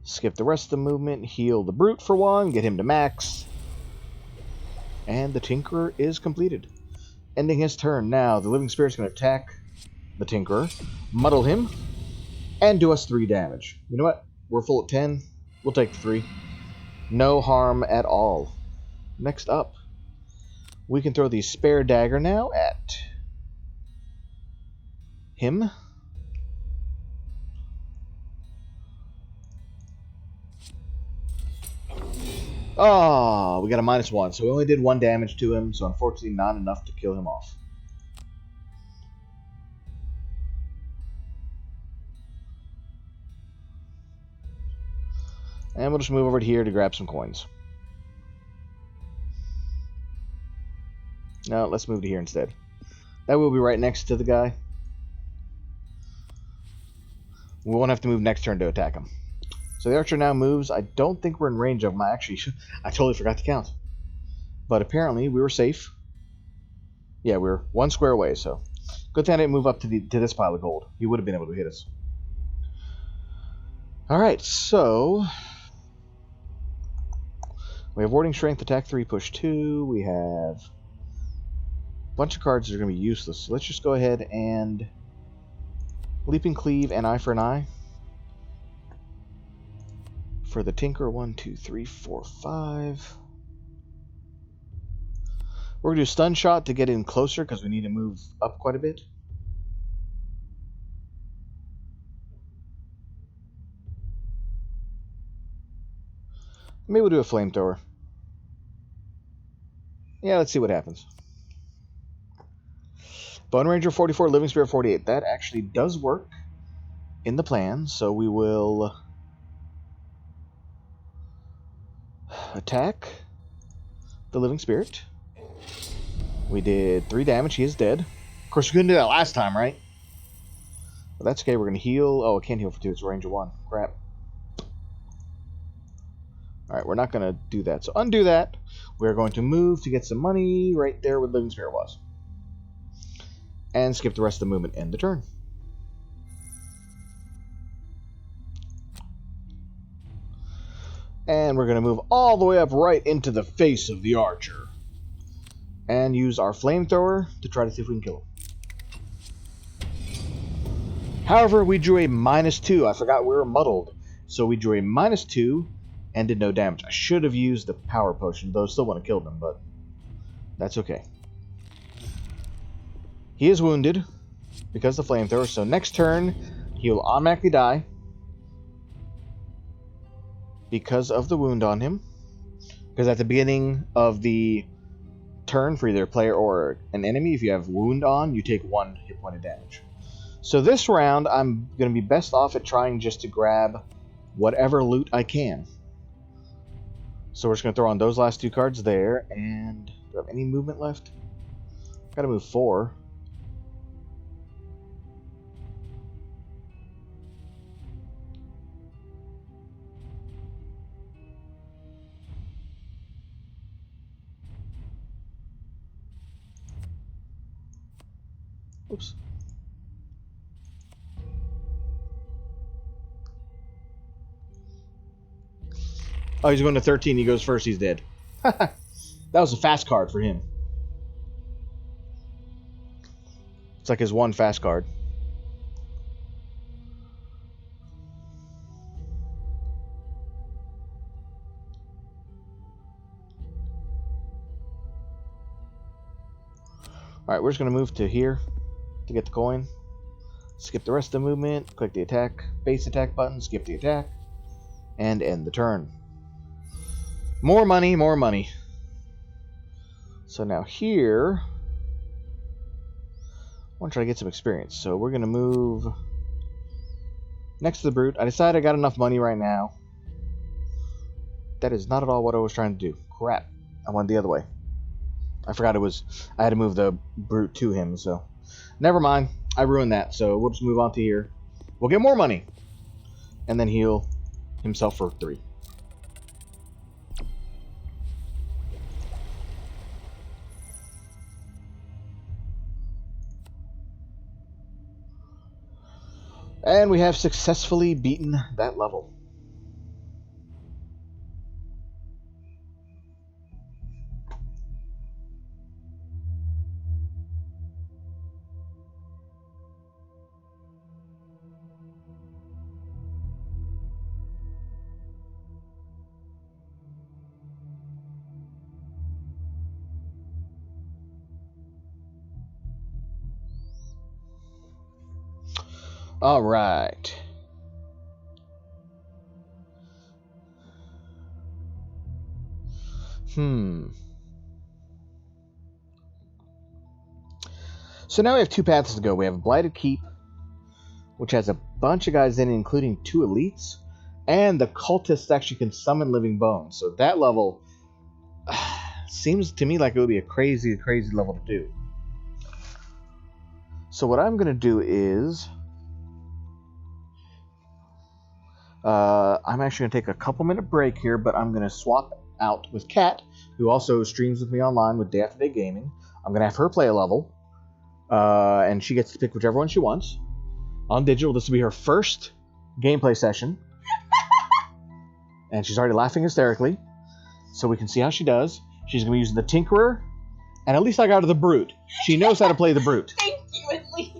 S1: Skip the rest of the movement. Heal the Brute for 1. Get him to max. And the Tinkerer is completed. Ending his turn. Now, the Living Spirit's going to attack the Tinkerer, muddle him, and do us 3 damage. You know what? We're full at 10. We'll take the 3. No harm at all. Next up, we can throw the Spare Dagger now at him. Oh, we got a -1, so we only did 1 damage to him, so unfortunately not enough to kill him off. And we'll just move over to here to grab some coins. No, let's move to here instead. That will be right next to the guy. We won't have to move next turn to attack him. So the archer now moves. I don't think we're in range of him. I totally forgot to count. But apparently we were safe. Yeah, we were 1 square away, so good thing I didn't move up to this pile of gold. He would have been able to hit us. Alright, so we have Warding Strength, Attack 3, Push 2. We have a bunch of cards that are going to be useless. So let's just go ahead and Leaping Cleave and Eye for an Eye. For the Tinker, 1, 2, 3, 4, 5. We're going to do Stun Shot to get in closer because we need to move up quite a bit. Maybe we'll do a Flamethrower. Yeah, let's see what happens. Bone Ranger 44, Living Spirit 48. That actually does work in the plan, so we will attack the Living Spirit. We did 3 damage. He is dead. Of course, we couldn't do that last time, right? But that's okay. We're going to heal. Oh, I can't heal for 2. It's a range of 1. Crap. Alright, we're not going to do that. So undo that. We're going to move to get some money right there where Living Spirit was. And skip the rest of the movement. End the turn. And we're going to move all the way up right into the face of the archer. And use our Flamethrower to try to see if we can kill him. However, we drew a -2. I forgot we were muddled. So we drew a -2 and did no damage. I should have used the Power Potion, though I still want to kill them, but that's okay. He is wounded because of the Flamethrower, so next turn he will automatically die because of the wound on him. Because at the beginning of the turn, for either a player or an enemy, if you have wound on, you take 1 hit point of damage. So this round, I'm going to be best off at trying just to grab whatever loot I can. So we're just going to throw on those last 2 cards there, and do I have any movement left? Got to move 4. Oops. Oh, he's going to 13. He goes first. He's dead. That was a fast card for him. It's like his one fast card. Alright, we're just going to move to here to get the coin. Skip the rest of the movement. Click the attack, base attack button. Skip the attack. And end the turn. More money, more money. So now here, I want to try to get some experience. So we're going to move next to the brute. I decided I got enough money right now. That is not at all what I was trying to do. Crap. I went the other way. I forgot I had to move the brute to him, so. Never mind. I ruined that, so we'll just move on to here. We'll get more money. And then heal himself for 3. And we have successfully beaten that level. All right. So now we have 2 paths to go. We have a Blighted Keep, which has a bunch of guys in it, including 2 elites, and the cultists actually can summon living bones. So that level seems to me like it would be a crazy, crazy level to do. So what I'm going to do is I'm actually going to take a couple minute break here, but I'm going to swap out with Kat, who also streams with me online with Day After Day Gaming. I'm going to have her play a level, and she gets to pick whichever one she wants. On digital, this will be her first gameplay session. And she's already laughing hysterically, so we can see how she does. She's going to be using the Tinkerer, and at least I got her the Brute. She knows how to play the Brute.
S2: Thank you, at least.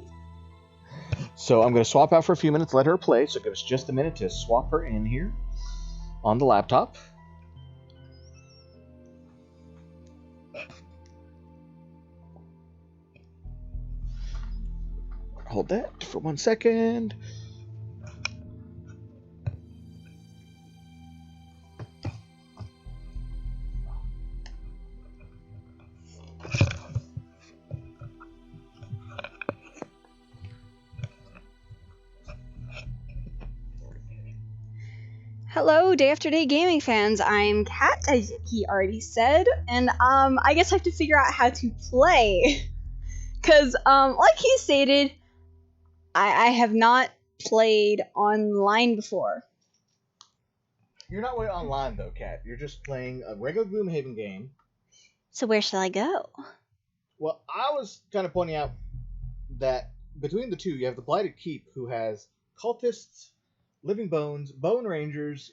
S1: So I'm going to swap out for a few minutes, let her play, so give us just a minute to swap her in here on the laptop. Hold that for 1 second.
S2: Hello, Day After Day Gaming fans. I'm Kat, as he already said, and I guess I have to figure out how to play. Because, like he stated, I have not played online before.
S1: You're not way online, though, Kat. You're just playing a regular Gloomhaven game.
S2: So where shall I go?
S1: Well, I was kind of pointing out that between the two, you have the Blighted Keep, who has cultists, living bones, bone rangers,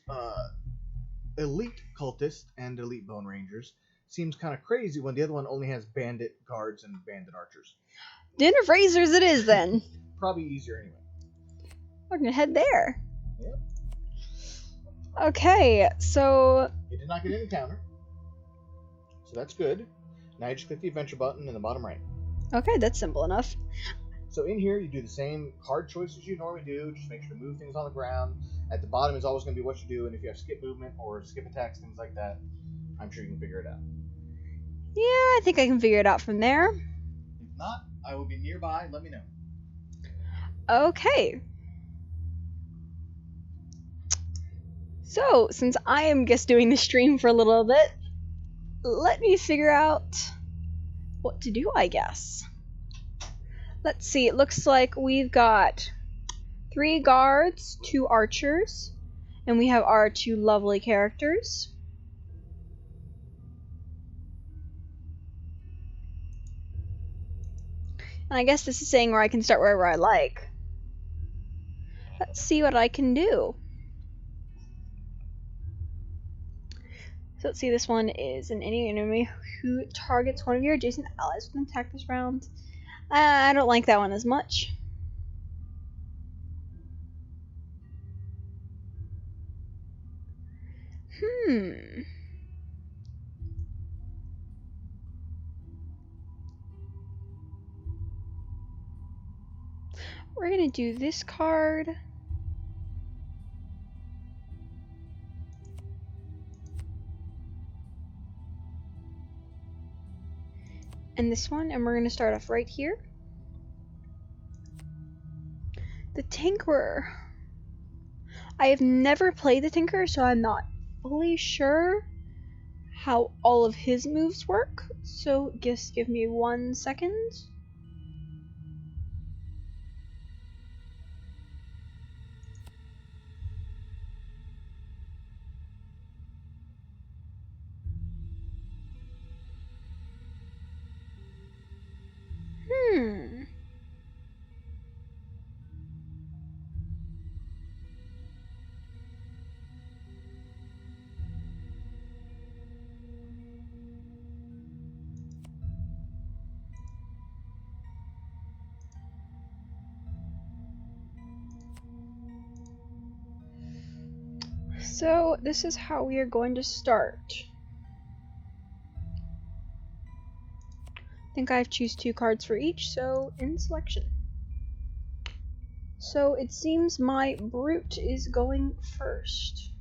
S1: elite cultists, and elite bone rangers. Seems kind of crazy when the other one only has bandit guards and bandit archers.
S2: Dinner of Razors it is, then.
S1: Probably easier anyway.
S2: We're gonna head there.
S1: Yep.
S2: Okay, so...
S1: You did not get an encounter, so that's good. Now you just click the adventure button in the bottom right.
S2: Okay, that's simple enough.
S1: So in here, you do the same card choices you normally do. Just make sure to move things on the ground. At the bottom is always going to be what you do, and if you have skip movement or skip attacks, things like that, I'm sure you can figure it out.
S2: Yeah, I think I can figure it out from there.
S1: If not, I will be nearby. Let me know.
S2: Okay. So, since I am just doing the stream for a little bit, let me figure out what to do, I guess. Let's see, it looks like we've got 3 guards, 2 archers, and we have our 2 lovely characters. And I guess this is saying where I can start wherever I like. Let's see what I can do. So let's see, this one is any enemy who targets one of your adjacent allies with an attack this round. I don't like that one as much. We're gonna do this card. And this one, and we're gonna start off right here. The Tinkerer. I have never played the Tinkerer, so I'm not fully sure how all of his moves work. So just give me 1 second. So this is how we are going to start. I think I have choose 2 cards for each, so in selection. So it seems my Brute is going first.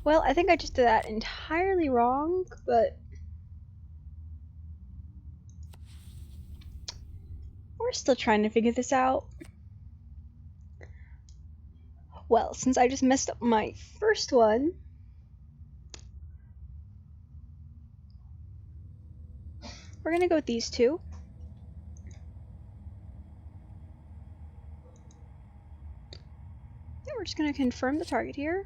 S2: Well, I think I just did that entirely wrong, but we're still trying to figure this out. Well, since I just messed up my first one, we're gonna go with these 2. And we're just gonna confirm the target here.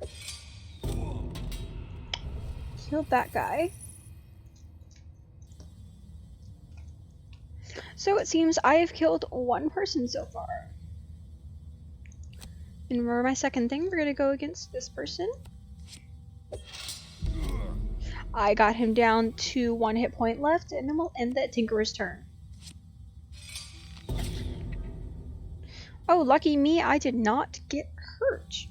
S2: Killed that guy. So it seems I have killed 1 person so far. And for my second thing, we're gonna go against this person. I got him down to 1 hit point left, and then we'll end that Tinkerer's turn. Oh, lucky me, I did not get hurt.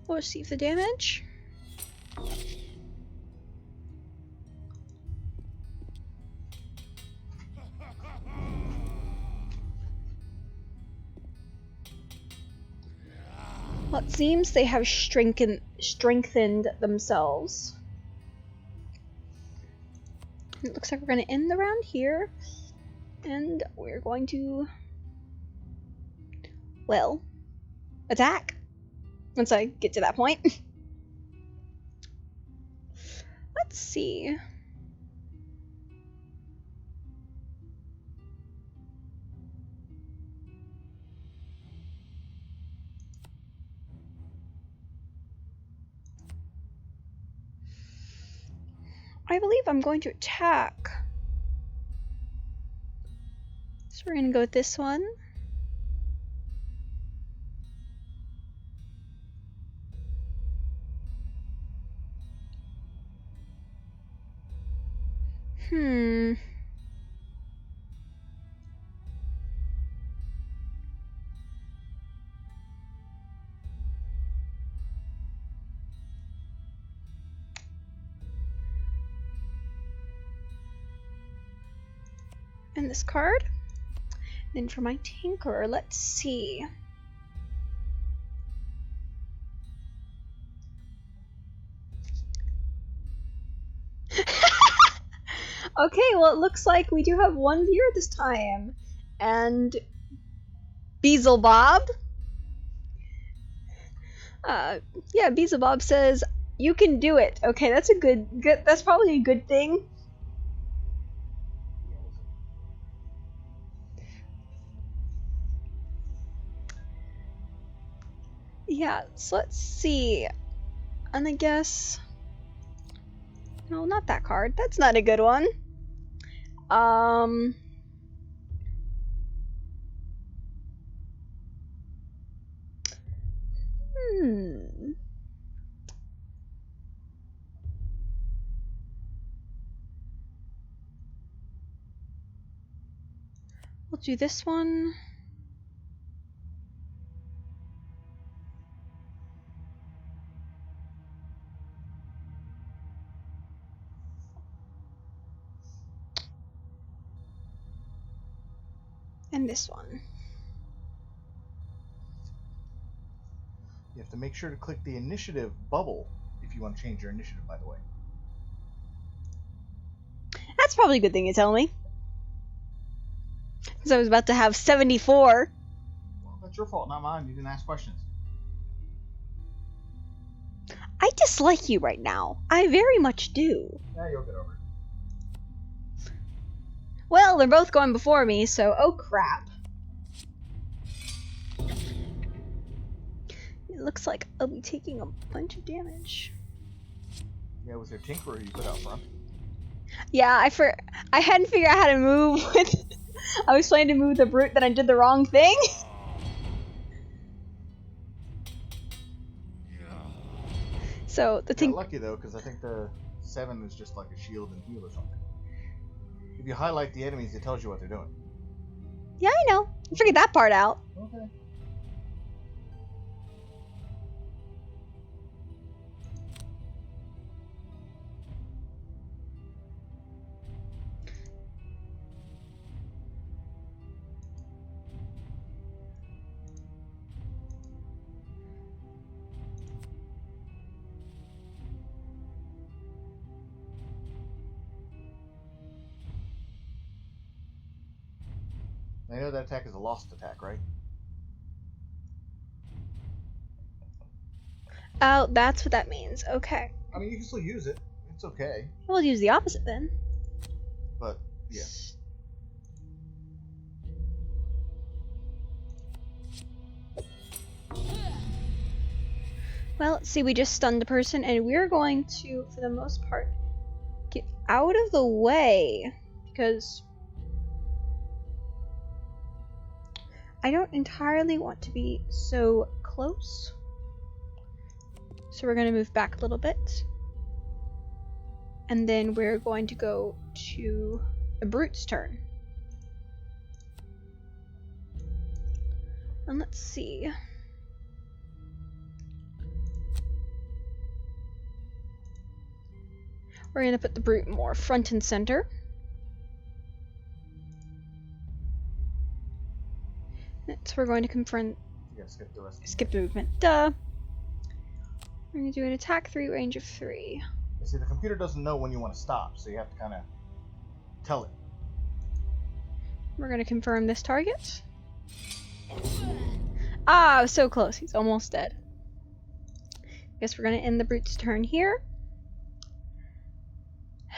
S2: We'll receive the damage. Well, it seems they have strengthened themselves. It looks like we're going to end the round here. And we're going to, well, attack once I get to that point. Let's see. I believe I'm going to attack. So we're going to go with this one. And this card. Then for my tinkerer, let's see. Okay, well, it looks like we do have one viewer this time. And Beelzebub. Yeah, Beelzebub says, you can do it. Okay, that's a good, that's probably a good thing. Yeah, so let's see. And I guess... No, not that card. That's not a good one. Hmm. We'll do this one. And this one.
S1: You have to make sure to click the initiative bubble if you want to change your initiative, by the way.
S2: That's probably a good thing you tell me. Because I was about to have 74.
S1: Well, that's your fault, not mine. You didn't ask questions.
S2: I dislike you right now. I very much do.
S1: Yeah, you'll get over it.
S2: Well, they're both going before me, so oh crap. It looks like I'll be taking a bunch of damage.
S1: Yeah, it was their tinkerer you put out front.
S2: Yeah, I hadn't figured out how to move with... I was trying to move the brute, then I did the wrong thing. So the
S1: You're lucky though, because I think the 7 is just like a shield and heal or something. If you highlight the enemies, it tells you what they're doing.
S2: Yeah, I know. I figured that part out.
S1: Okay. I know that attack is a lost attack, right?
S2: Oh, that's what that means. Okay.
S1: I mean, you can still use it. It's okay.
S2: We'll use the opposite then.
S1: But, yeah.
S2: Well, let's see, we just stunned a person, and we're going to, for the most part, get out of the way, because I don't entirely want to be so close. So we're going to move back a little bit. And then we're going to go to the brute's turn. And let's see. We're going to put the brute more front and center. So we're going to confront...
S1: You gotta skip the rest.
S2: Skip the movement. Duh. We're going to do an attack 3, range of 3.
S1: See, the computer doesn't know when you want to stop, so you have to kind of tell it.
S2: We're going to confirm this target. Ah, I was so close. He's almost dead. Guess we're going to end the brute's turn here.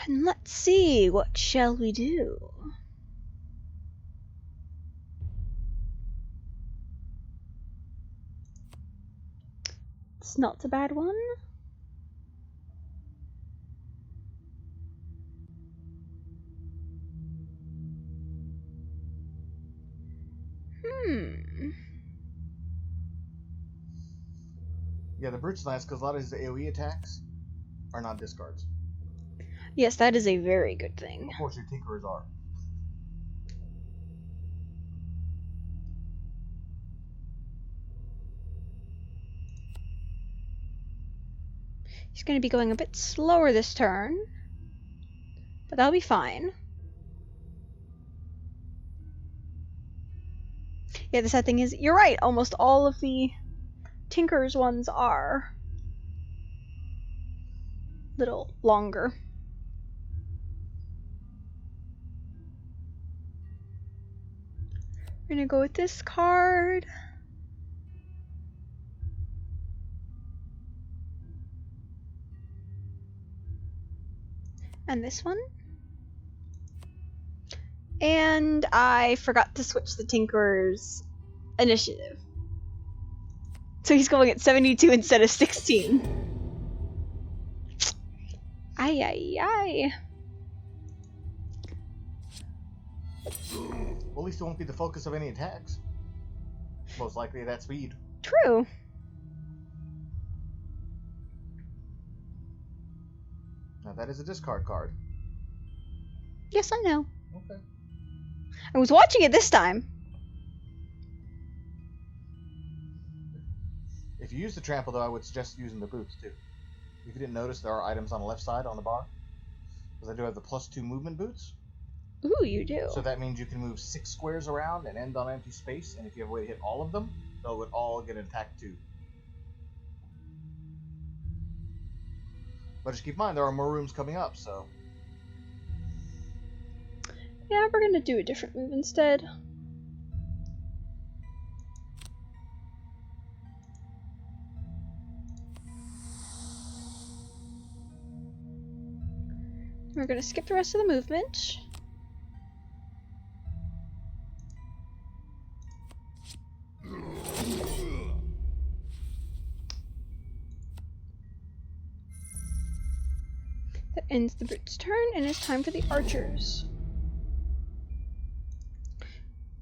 S2: And let's see, what shall we do? It's not a bad one.
S1: Yeah, the brute's nice because a lot of his AoE attacks are not discards.
S2: Yes, that is a very good thing.
S1: Unfortunately, tinkerers are.
S2: He's going to be going a bit slower this turn, but that'll be fine. Yeah, the sad thing is, you're right, almost all of the Tinker's ones are a little longer. We're gonna go with this card. And this one. And I forgot to switch the Tinker's initiative. So he's going at 72 instead of 16. Ay, ay, ay.
S1: Well, at least it won't be the focus of any attacks. Most likely at that speed.
S2: True.
S1: Now that is a discard card.
S2: Yes, I know.
S1: Okay.
S2: I was watching it this time.
S1: If you use the trample, though, I would suggest using the boots, too. If you didn't notice, there are items on the left side on the bar. Because I do have the +2 movement boots.
S2: Ooh, you do.
S1: So that means you can move 6 squares around and end on empty space, and if you have a way to hit all of them, they would all get an attack too. But just keep in mind, there are more rooms coming up, so...
S2: Yeah, we're gonna do a different move instead. We're gonna skip the rest of the movement. That ends the brute's turn, and it's time for the archers.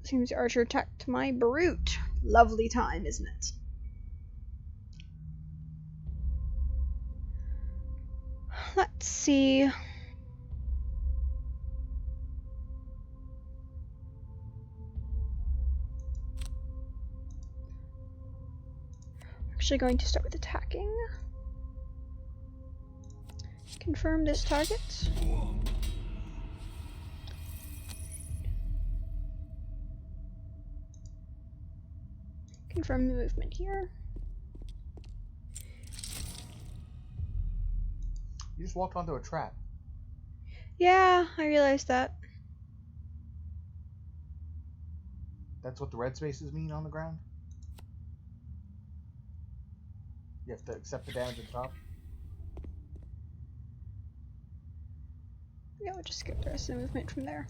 S2: Seems the archer attacked my brute. Lovely time, isn't it? Let's see. Actually going to start with attacking. Confirm this target. Confirm the movement here.
S1: You just walked onto a trap.
S2: Yeah, I realized that.
S1: That's what the red spaces mean on the ground? You have to accept the damage at the top?
S2: Yeah, we'll just skip the rest of the movement from there.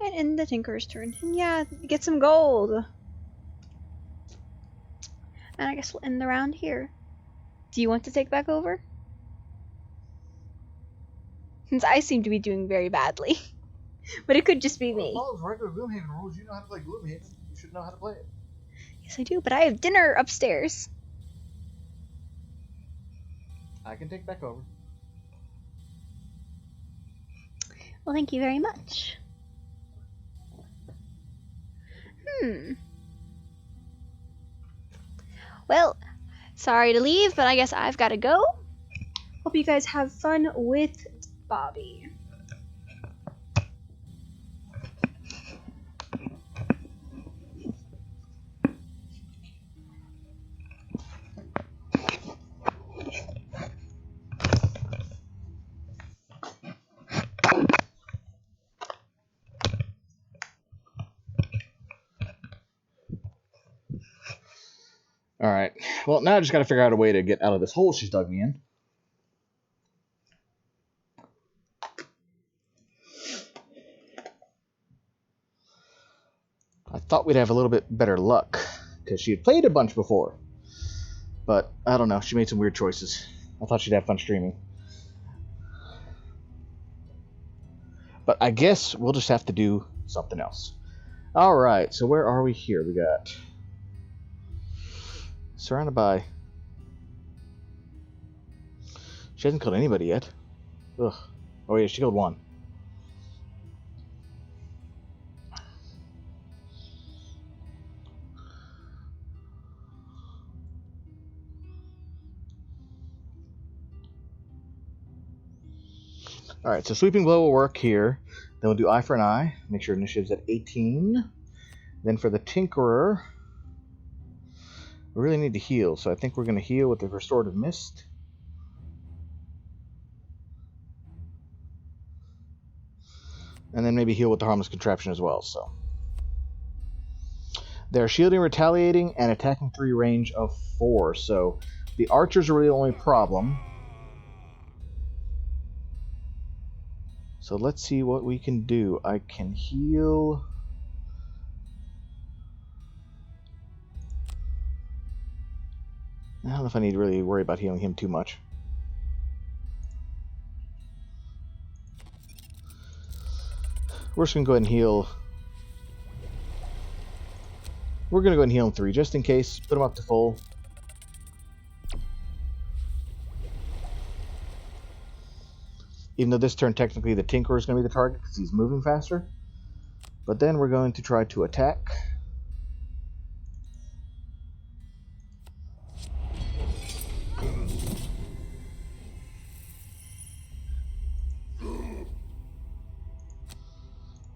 S2: And end the Tinker's turn. And yeah, get some gold! And I guess we'll end the round here. Do you want to take back over? Since I seem to be doing very badly. But it could just be me.
S1: As long as regular Gloomhaven rules, you know how to play Gloomhaven. You should know how to play it.
S2: Yes, I do, but I have dinner upstairs.
S1: I can take back over.
S2: Well, thank you very much. Well, sorry to leave, but I guess I've got to go. Hope you guys have fun with Bobby.
S1: Alright. Well, now I just gotta figure out a way to get out of this hole she's dug me in. I thought we'd have a little bit better luck, because she had played a bunch before. But, I don't know, she made some weird choices. I thought she'd have fun streaming. But I guess we'll just have to do something else. Alright, so where are we here? We got... surrounded by... She hasn't killed anybody yet. Ugh. Oh yeah, she killed one. Alright, so Sweeping Blow will work here. Then we'll do Eye for an Eye. Make sure initiative's at 18. Then for the Tinkerer, we really need to heal, so I think we're going to heal with the Restorative Mist. And then maybe heal with the Harmless Contraption as well, so. They're shielding, retaliating, and attacking 3 range of 4, so the archers are really the only problem. So let's see what we can do. I can heal. I don't know if I need to really worry about healing him too much. We're just going to go ahead and heal. We're going to go ahead and heal him 3 just in case. Put him up to full. Even though this turn technically the Tinkerer is going to be the target because he's moving faster. But then we're going to try to attack.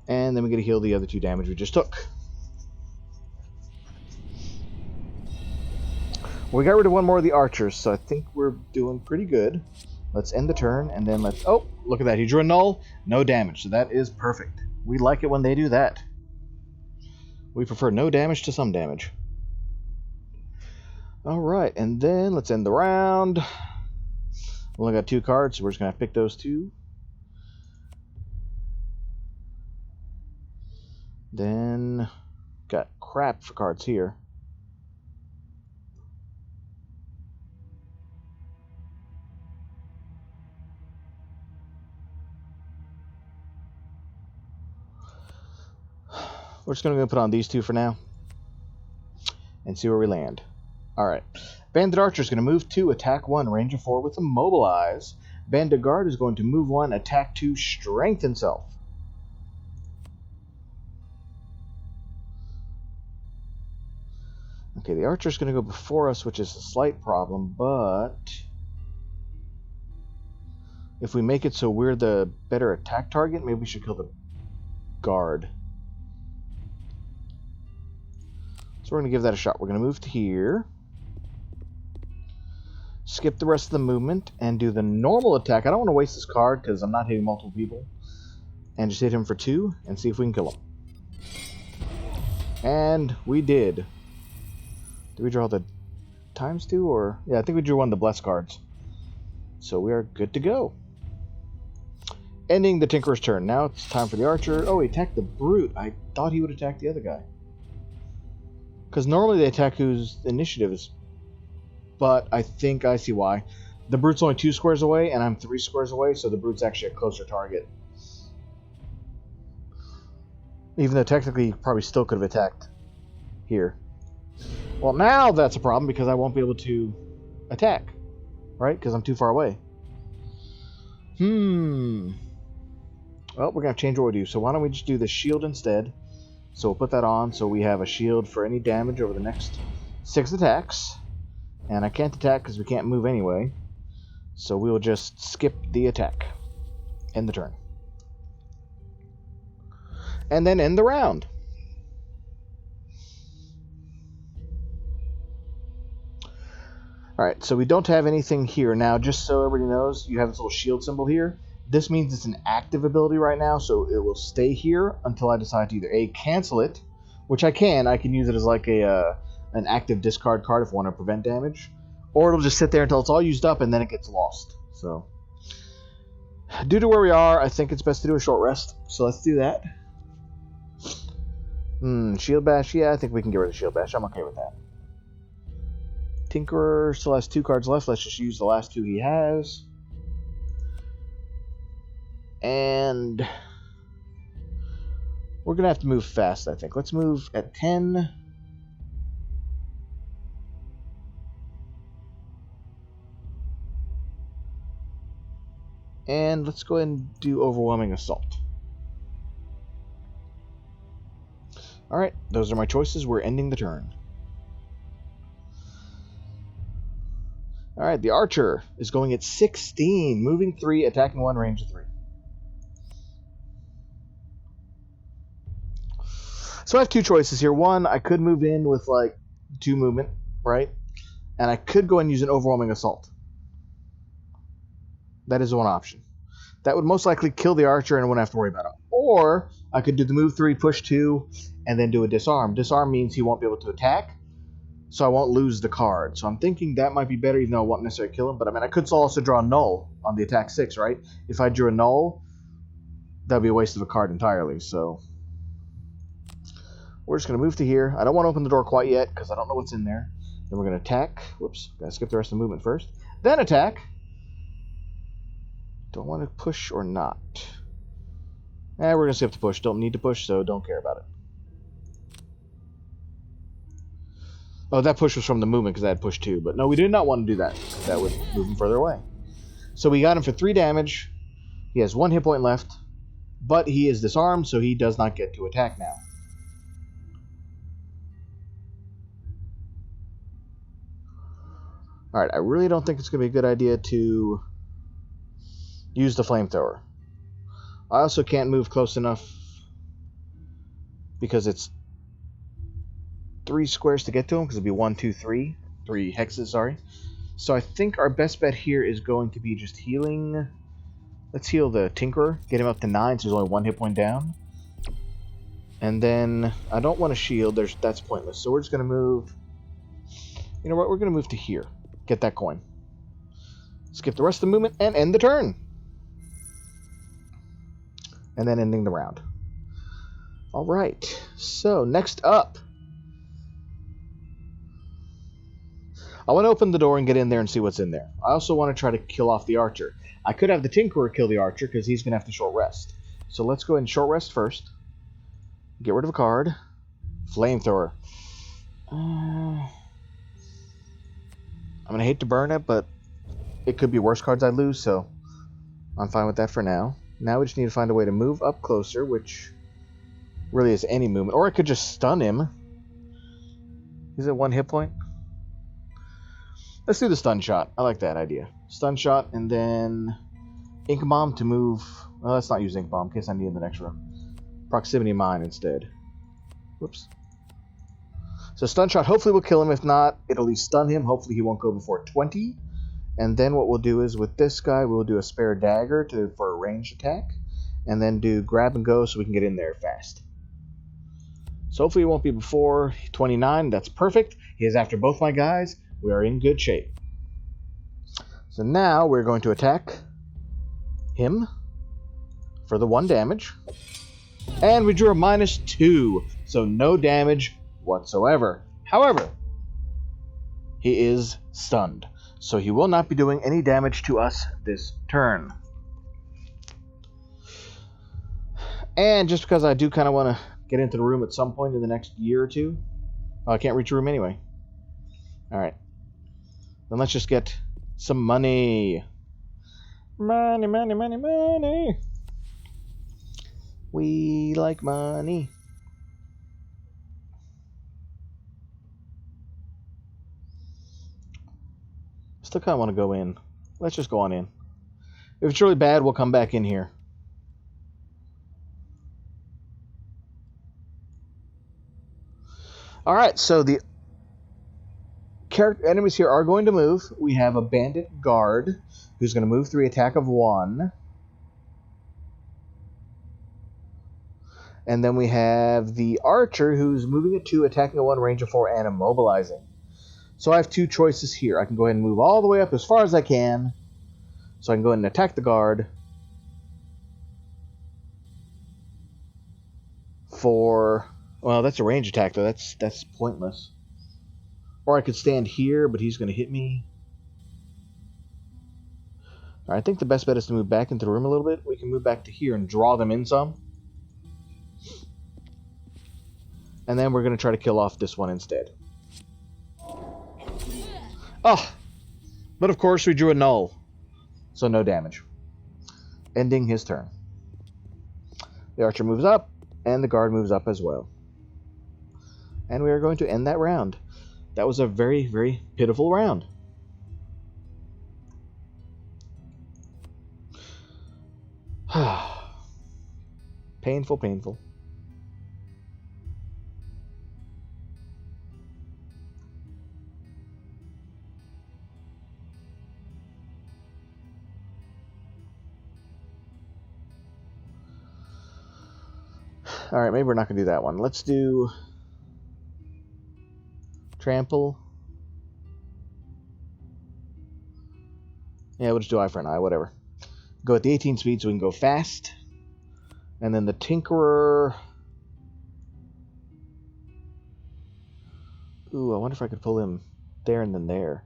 S1: And then we get to heal the other 2 damage we just took. We got rid of 1 more of the archers, so I think we're doing pretty good. Let's end the turn, and then let's... Oh, look at that. He drew a null. No damage, so that is perfect. We like it when they do that. We prefer no damage to some damage. Alright, and then let's end the round. We only got 2 cards, so we're just going to pick those 2. Then, got crap for cards here. We're just going to put on these 2 for now. And see where we land. Alright. Bandit Archer is going to move 2, attack 1, range of 4 with Immobilize. Bandit Guard is going to move 1, attack 2, strengthen self. Okay, the Archer is going to go before us, which is a slight problem, but if we make it so we're the better attack target, maybe we should kill the Guard. So we're going to give that a shot. We're going to move to here. Skip the rest of the movement and do the normal attack. I don't want to waste this card because I'm not hitting multiple people. And just hit him for 2 and see if we can kill him. And we did. Did we draw the ×2 or... Yeah, I think we drew 1 of the Bless cards. So we are good to go. Ending the Tinkerer's turn. Now it's time for the Archer. Oh, he attacked the Brute. I thought he would attack the other guy. Because normally they attack whose initiative is... But I think I see why. The Brute's only 2 squares away, and I'm 3 squares away, so the Brute's actually a closer target. Even though technically he probably still could have attacked here. Well, now that's a problem, because I won't be able to attack. Right? Because I'm too far away. Well, we're going to have to change what we do. So why don't we just do the shield instead. So we'll put that on so we have a shield for any damage over the next 6 attacks. And I can't attack because we can't move anyway. So we will just skip the attack. End the turn. And then end the round. Alright, so we don't have anything here. Now, just so everybody knows, you have this little shield symbol here. This means it's an active ability right now, so it will stay here until I decide to either A, cancel it, which I can use it as like an active discard card if I want to prevent damage, or it'll just sit there until it's all used up and then it gets lost. So, due to where we are, I think it's best to do a short rest, so let's do that. Shield Bash, yeah, I think we can get rid of Shield Bash, I'm okay with that. Tinkerer still has 2 cards left, let's just use the last 2 he has. And we're going to have to move fast, I think. Let's move at 10. And let's go ahead and do Overwhelming Assault. Alright, those are my choices. We're ending the turn. Alright, the Archer is going at 16, moving 3, attacking 1, range of 3. So I have two choices here. One, I could move in with like 2 movement, right? And I could go and use an overwhelming assault. That is one option. That would most likely kill the archer and I wouldn't have to worry about it. Or I could do the move 3, push 2, and then do a disarm. Disarm means he won't be able to attack, so I won't lose the card. So I'm thinking that might be better, even though I won't necessarily kill him. But I mean, I could also draw a null on the attack 6, right? If I drew a null, that would be a waste of a card entirely. So we're just going to move to here. I don't want to open the door quite yet because I don't know what's in there. Then we're going to attack. Whoops, got to skip the rest of the movement first. Then attack. Don't want to push or not. We're going to skip the push. Don't need to push, so don't care about it. Oh, that push was from the movement because I had push 2. But no, we did not want to do that. That would move him further away. So we got him for 3 damage. He has 1 hit point left. But he is disarmed, so he does not get to attack now. Alright, I really don't think it's going to be a good idea to use the flamethrower. I also can't move close enough because it's 3 squares to get to him, because it'd be 1, 2, 3. 3 hexes, sorry. So I think our best bet here is going to be just healing. Let's heal the Tinkerer, get him up to 9, so he's only 1 hit point down. And then I don't want to shield, that's pointless. So we're just going to move. You know what? We're going to move to here. Get that coin. Skip the rest of the movement and end the turn. And then ending the round. Alright, so next up. I want to open the door and get in there and see what's in there. I also want to try to kill off the archer. I could have the Tinkerer kill the archer because he's going to have to short rest. So let's go ahead and short rest first. Get rid of a card. Flamethrower. I'm going to hate to burn it, but it could be worse cards I lose, so I'm fine with that for now. Now we just need to find a way to move up closer, which really is any movement. Or I could just stun him. He's at 1 hit point. Let's do the stun shot. I like that idea. Stun shot and then Ink Bomb to move. Well, let's not use Ink Bomb in case I need in the next room. Proximity Mine instead. Whoops. So stun shot hopefully will kill him. If not, it'll at least stun him. Hopefully he won't go before 20. And then what we'll do is with this guy, we'll do a spare dagger for a ranged attack. And then do grab and go so we can get in there fast. So hopefully it won't be before 29. That's perfect. He is after both my guys. We are in good shape. So now we're going to attack him for the 1 damage. And we drew a -2, so no damage whatsoever. However, he is stunned, so he will not be doing any damage to us this turn. And just because I do kind of want to get into the room at some point in the next year or two, I can't reach a room anyway. Alright. Then let's just get some money. Money, money, money, money. We like money. Still kind of want to go in. Let's just go on in. If it's really bad, we'll come back in here. Alright, so the enemies here are going to move. We have a bandit guard who's going to move 3, attack of 1. And then we have the archer who's moving at 2, attacking at 1, range of 4, and immobilizing. So I have 2 choices here. I can go ahead and move all the way up as far as I can. So I can go ahead and attack the guard for... Well, that's a range attack, though. That's pointless. Or I could stand here, but he's going to hit me. Alright, I think the best bet is to move back into the room a little bit. We can move back to here and draw them in some. And then we're going to try to kill off this one instead. Oh! But of course we drew a null. So no damage. Ending his turn. The archer moves up, and the guard moves up as well. And we are going to end that round. That was a very, very pitiful round. Painful, painful. Alright, maybe we're not going to do that one. Let's do trample. Yeah, we'll just do eye for an eye, whatever. Go at the 18 speed so we can go fast. And then the Tinkerer. Ooh, I wonder if I could pull him there and then there.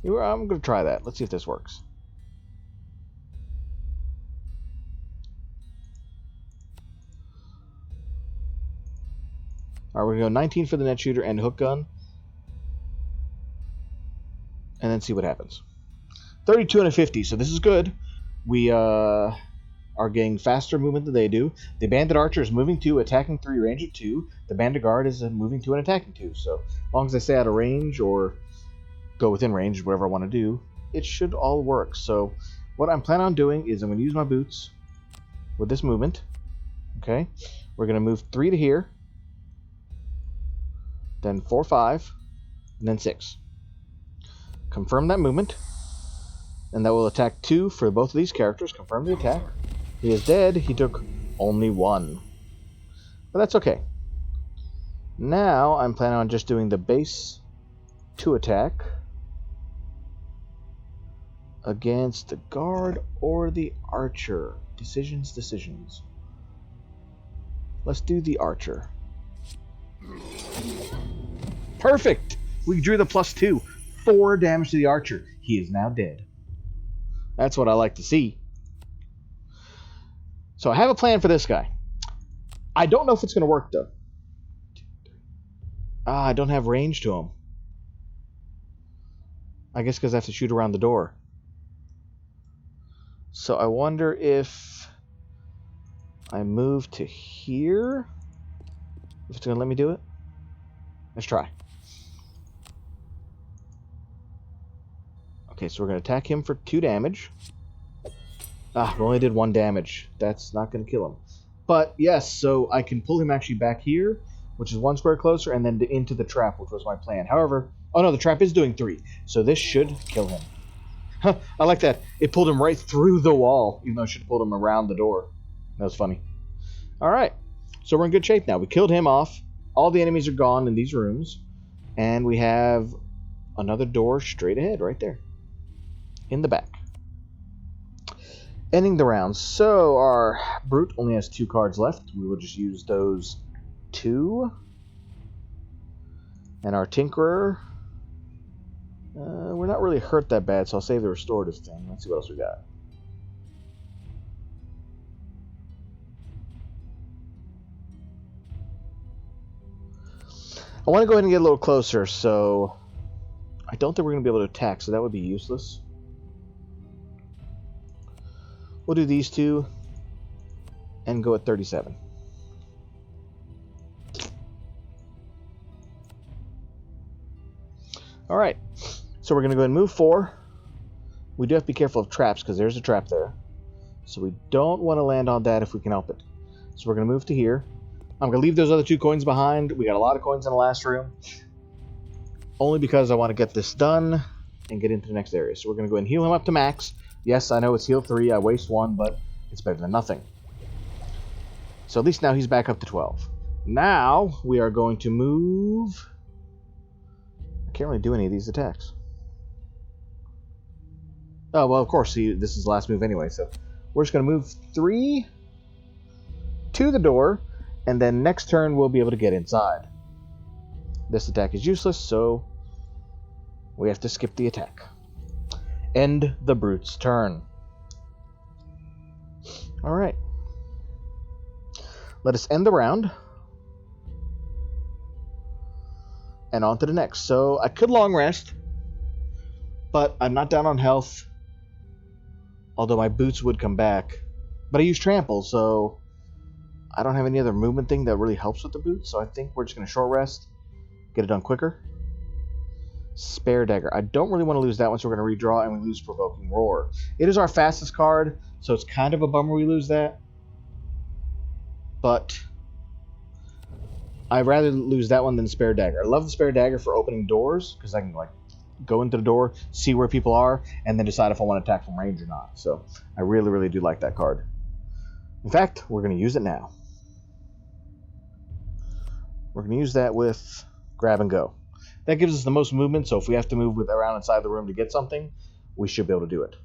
S1: I'm going to try that. Let's see if this works. Alright, we're going to go 19 for the net shooter and hook gun. And then see what happens. 32 and a 50, so this is good. We are getting faster movement than they do. The Bandit Archer is moving 2, attacking 3, range of 2. The Bandit Guard is moving 2 and attacking 2. So as long as they stay out of range or go within range, whatever I want to do, it should all work. So what I'm planning on doing is I'm going to use my boots with this movement. Okay, we're going to move 3 to here, then 4, 5, and then 6. Confirm that movement, and that will attack 2 for both of these characters. Confirm the attack. He is dead. He took only 1. But that's okay. Now I'm planning on just doing the base 2 attack against the guard or the archer. Decisions. Let's do the archer. Perfect! We drew the +2. 4 damage to the archer. He is now dead. That's what I like to see. So I have a plan for this guy. I don't know if it's going to work, though. I don't have range to him. I guess because I have to shoot around the door. So I wonder if I move to here. If it's going to let me do it. Let's try. Okay, so we're going to attack him for 2 damage. We only did 1 damage. That's not going to kill him. But, yes, so I can pull him actually back here, which is 1 square closer, and then into the trap, which was my plan. However, oh no, the trap is doing 3, so this should kill him. Huh, I like that. It pulled him right through the wall, even though it should have pulled him around the door. That was funny. Alright, so we're in good shape now. We killed him off. All the enemies are gone in these rooms. And we have another door straight ahead, right there. In the back. Ending the round. So our Brute only has 2 cards left. We will just use those 2. And our Tinkerer. We're not really hurt that bad, so I'll save the restorative thing. Let's see what else we got. I want to go ahead and get a little closer, so I don't think we're going to be able to attack, so that would be useless. We'll do these 2 and go at 37. Alright, so we're going to go ahead and move 4. We do have to be careful of traps because there's a trap there. So we don't want to land on that if we can help it. So we're going to move to here. I'm going to leave those other 2 coins behind. We got a lot of coins in the last room. Only because I want to get this done and get into the next area. So we're going to go ahead and heal him up to max. Yes, I know it's heal 3. I waste 1, but it's better than nothing. So at least now he's back up to 12. Now we are going to move... I can't really do any of these attacks. Oh, well, of course, see, this is the last move anyway, so we're just going to move 3 to the door, and then next turn we'll be able to get inside. This attack is useless, so we have to skip the attack. End the Brute's turn. Alright. Let us end the round. And on to the next. So, I could long rest, but I'm not down on health. Although my boots would come back. But I use trample, so I don't have any other movement thing that really helps with the boots, so I think we're just going to short rest. Get it done quicker. Spare Dagger. I don't really want to lose that one, so we're going to redraw, and we lose Provoking Roar. It is our fastest card, so it's kind of a bummer we lose that. But I'd rather lose that one than Spare Dagger. I love the Spare Dagger for opening doors, because I can, like, go into the door, see where people are, and then decide if I want to attack from range or not. So I really, really do like that card. In fact, we're going to use it now. We're going to use that with grab and go. That gives us the most movement, so if we have to move around inside the room to get something, we should be able to do it.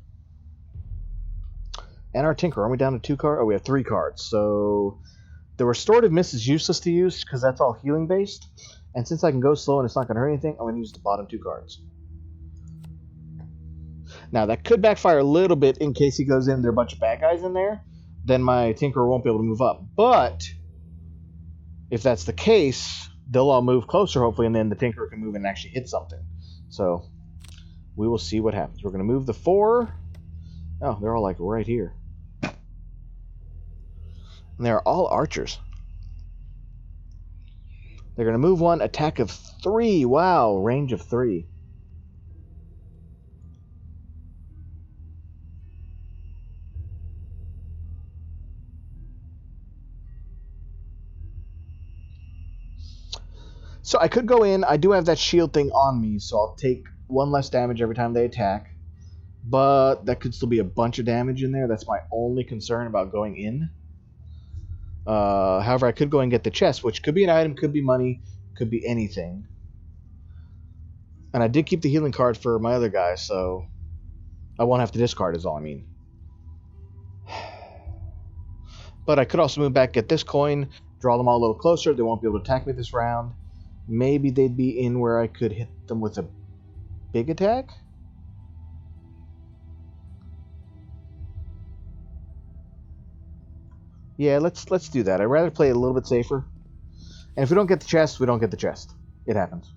S1: And our Tinker, are we down to 2 cards? Oh, we have 3 cards. So the Restorative Mist is useless to use because that's all healing based. And since I can go slow and it's not going to hurt anything, I'm going to use the bottom 2 cards. Now, that could backfire a little bit in case he goes in, there are a bunch of bad guys in there. Then my Tinkerer won't be able to move up. But if that's the case, they'll all move closer, hopefully, and then the Tinkerer can move and actually hit something. So we will see what happens. We're going to move the 4. Oh, they're all like right here. And they're all archers. They're going to move 1, attack of 3. Wow, range of 3. So I could go in. I do have that shield thing on me, so I'll take 1 less damage every time they attack. But that could still be a bunch of damage in there. That's my only concern about going in. However, I could go and get the chest, which could be an item, could be money, could be anything. And I did keep the healing card for my other guy, so I won't have to discard is all I mean. But I could also move back, get this coin, draw them all a little closer. They won't be able to attack me this round. Maybe they'd be in where I could hit them with a big attack? Yeah, let's do that. I'd rather play a little bit safer. And if we don't get the chest, we don't get the chest. It happens.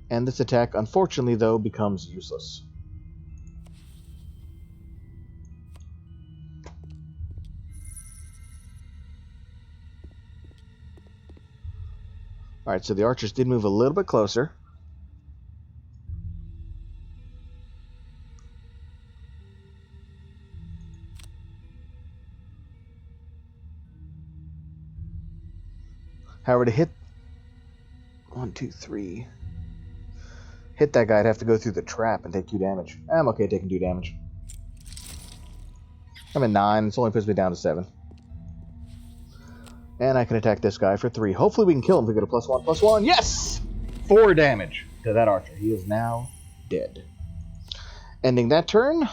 S1: And this attack, unfortunately, though, becomes useless. Alright, so the archers did move a little bit closer. However, to hit 1, 2, 3, hit that guy, I'd have to go through the trap and take 2 damage. I'm okay taking 2 damage. I'm at 9. This only puts me down to 7. And I can attack this guy for 3. Hopefully we can kill him if we get a +1/+1. Yes! 4 damage to that archer. He is now dead. Ending that turn.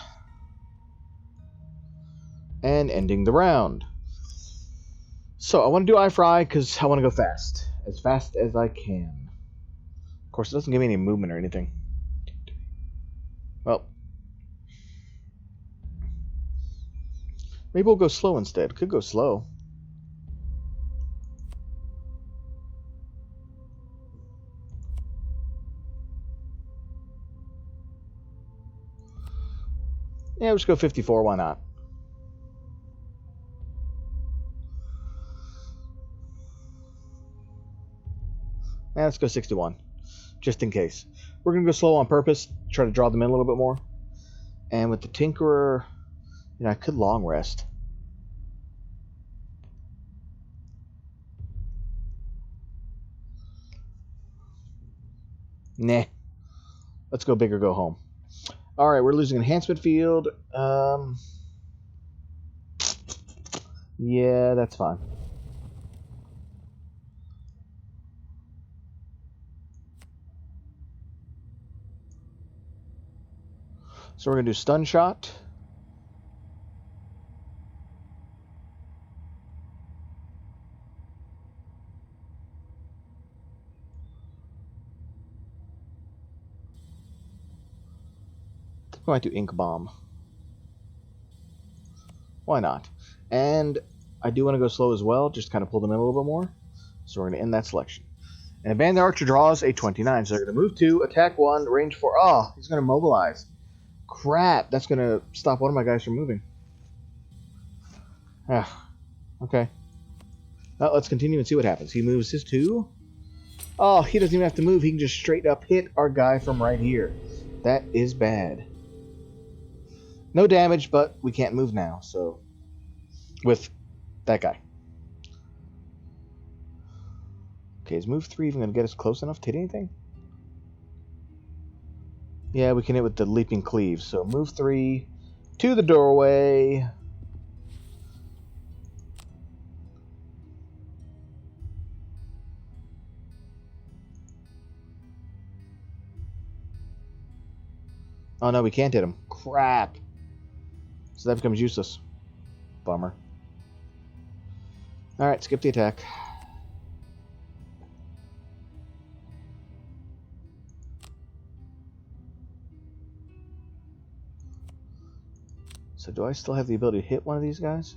S1: And ending the round. So I want to do eye for eye because I want to go fast. As fast as I can. Of course, it doesn't give me any movement or anything. Well. Maybe we'll go slow instead. Could go slow. Yeah, let's go 54. Why not? Yeah, let's go 61. Just in case. We're going to go slow on purpose. Try to draw them in a little bit more. And with the Tinkerer, I could long rest. Nah. Let's go big or go home. Alright, we're losing enhancement field. Yeah, that's fine. So we're going to do stun shot. I might do ink bomb. Why not? And I do want to go slow as well, just kind of pull them in a little bit more. So we're going to end that selection. And Abandoned Archer draws a 29, so they're going to move 2, attack 1, range 4. Oh, he's going to mobilize. Crap, that's going to stop one of my guys from moving. Ah, okay. Well, let's continue and see what happens. He moves his 2. Oh, he doesn't even have to move. He can just straight up hit our guy from right here. That is bad. No damage, but we can't move now, so... With that guy. Okay, is move 3 even going to get us close enough to hit anything? Yeah, we can hit with the leaping cleave. So move 3 to the doorway. Oh no, we can't hit him. Crap. So that becomes useless. Bummer. Alright, skip the attack. So do I still have the ability to hit one of these guys?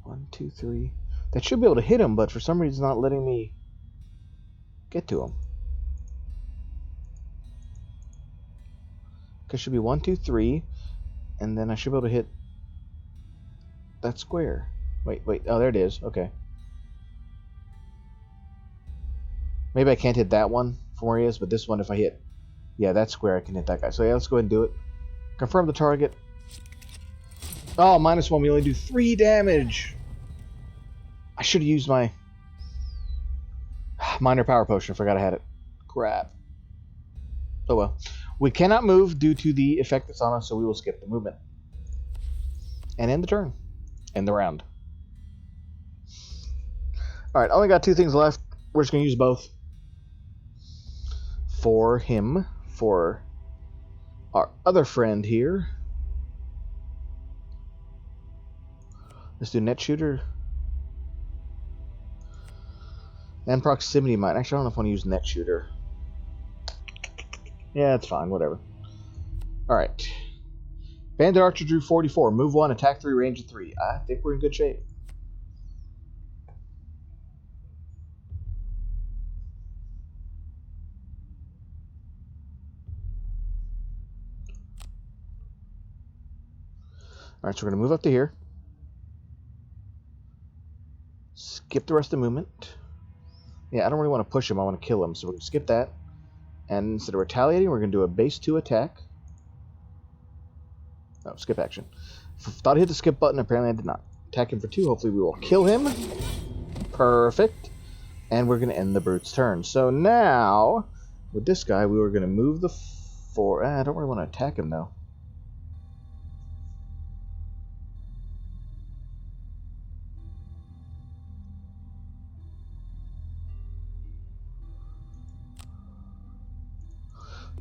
S1: One, two, three. That should be able to hit him, but for some reason it's not letting me get to him. Because it should be 1, 2, 3, and then I should be able to hit that square. Wait. Oh, there it is. Okay. Maybe I can't hit that one from where he is, but this one, if I hit, yeah, that square, I can hit that guy. So yeah, let's go ahead and do it. Confirm the target. Oh, -1. We only do 3 damage. I should have used my minor power potion. I forgot I had it. Crap. Oh well. We cannot move due to the effect that's on us, so we will skip the movement. And end the turn. End the round. Alright, only got 2 things left. We're just going to use both. For him. For our other friend here. Let's do net shooter. And proximity mine. Actually, I don't know if I want to use net shooter. Yeah, it's fine. Whatever. Alright. Bandit Archer drew 44. Move 1, attack 3, range 3. I think we're in good shape. Alright, so we're going to move up to here. Skip the rest of the movement. Yeah, I don't really want to push him. I want to kill him. So we're going to skip that. And instead of retaliating, we're going to do a base 2 attack. Oh, skip action. Thought I hit the skip button. Apparently I did not. Attack him for 2. Hopefully we will kill him. Perfect. And we're going to end the brute's turn. So now, with this guy, we were going to move the 4. I don't really want to attack him, though.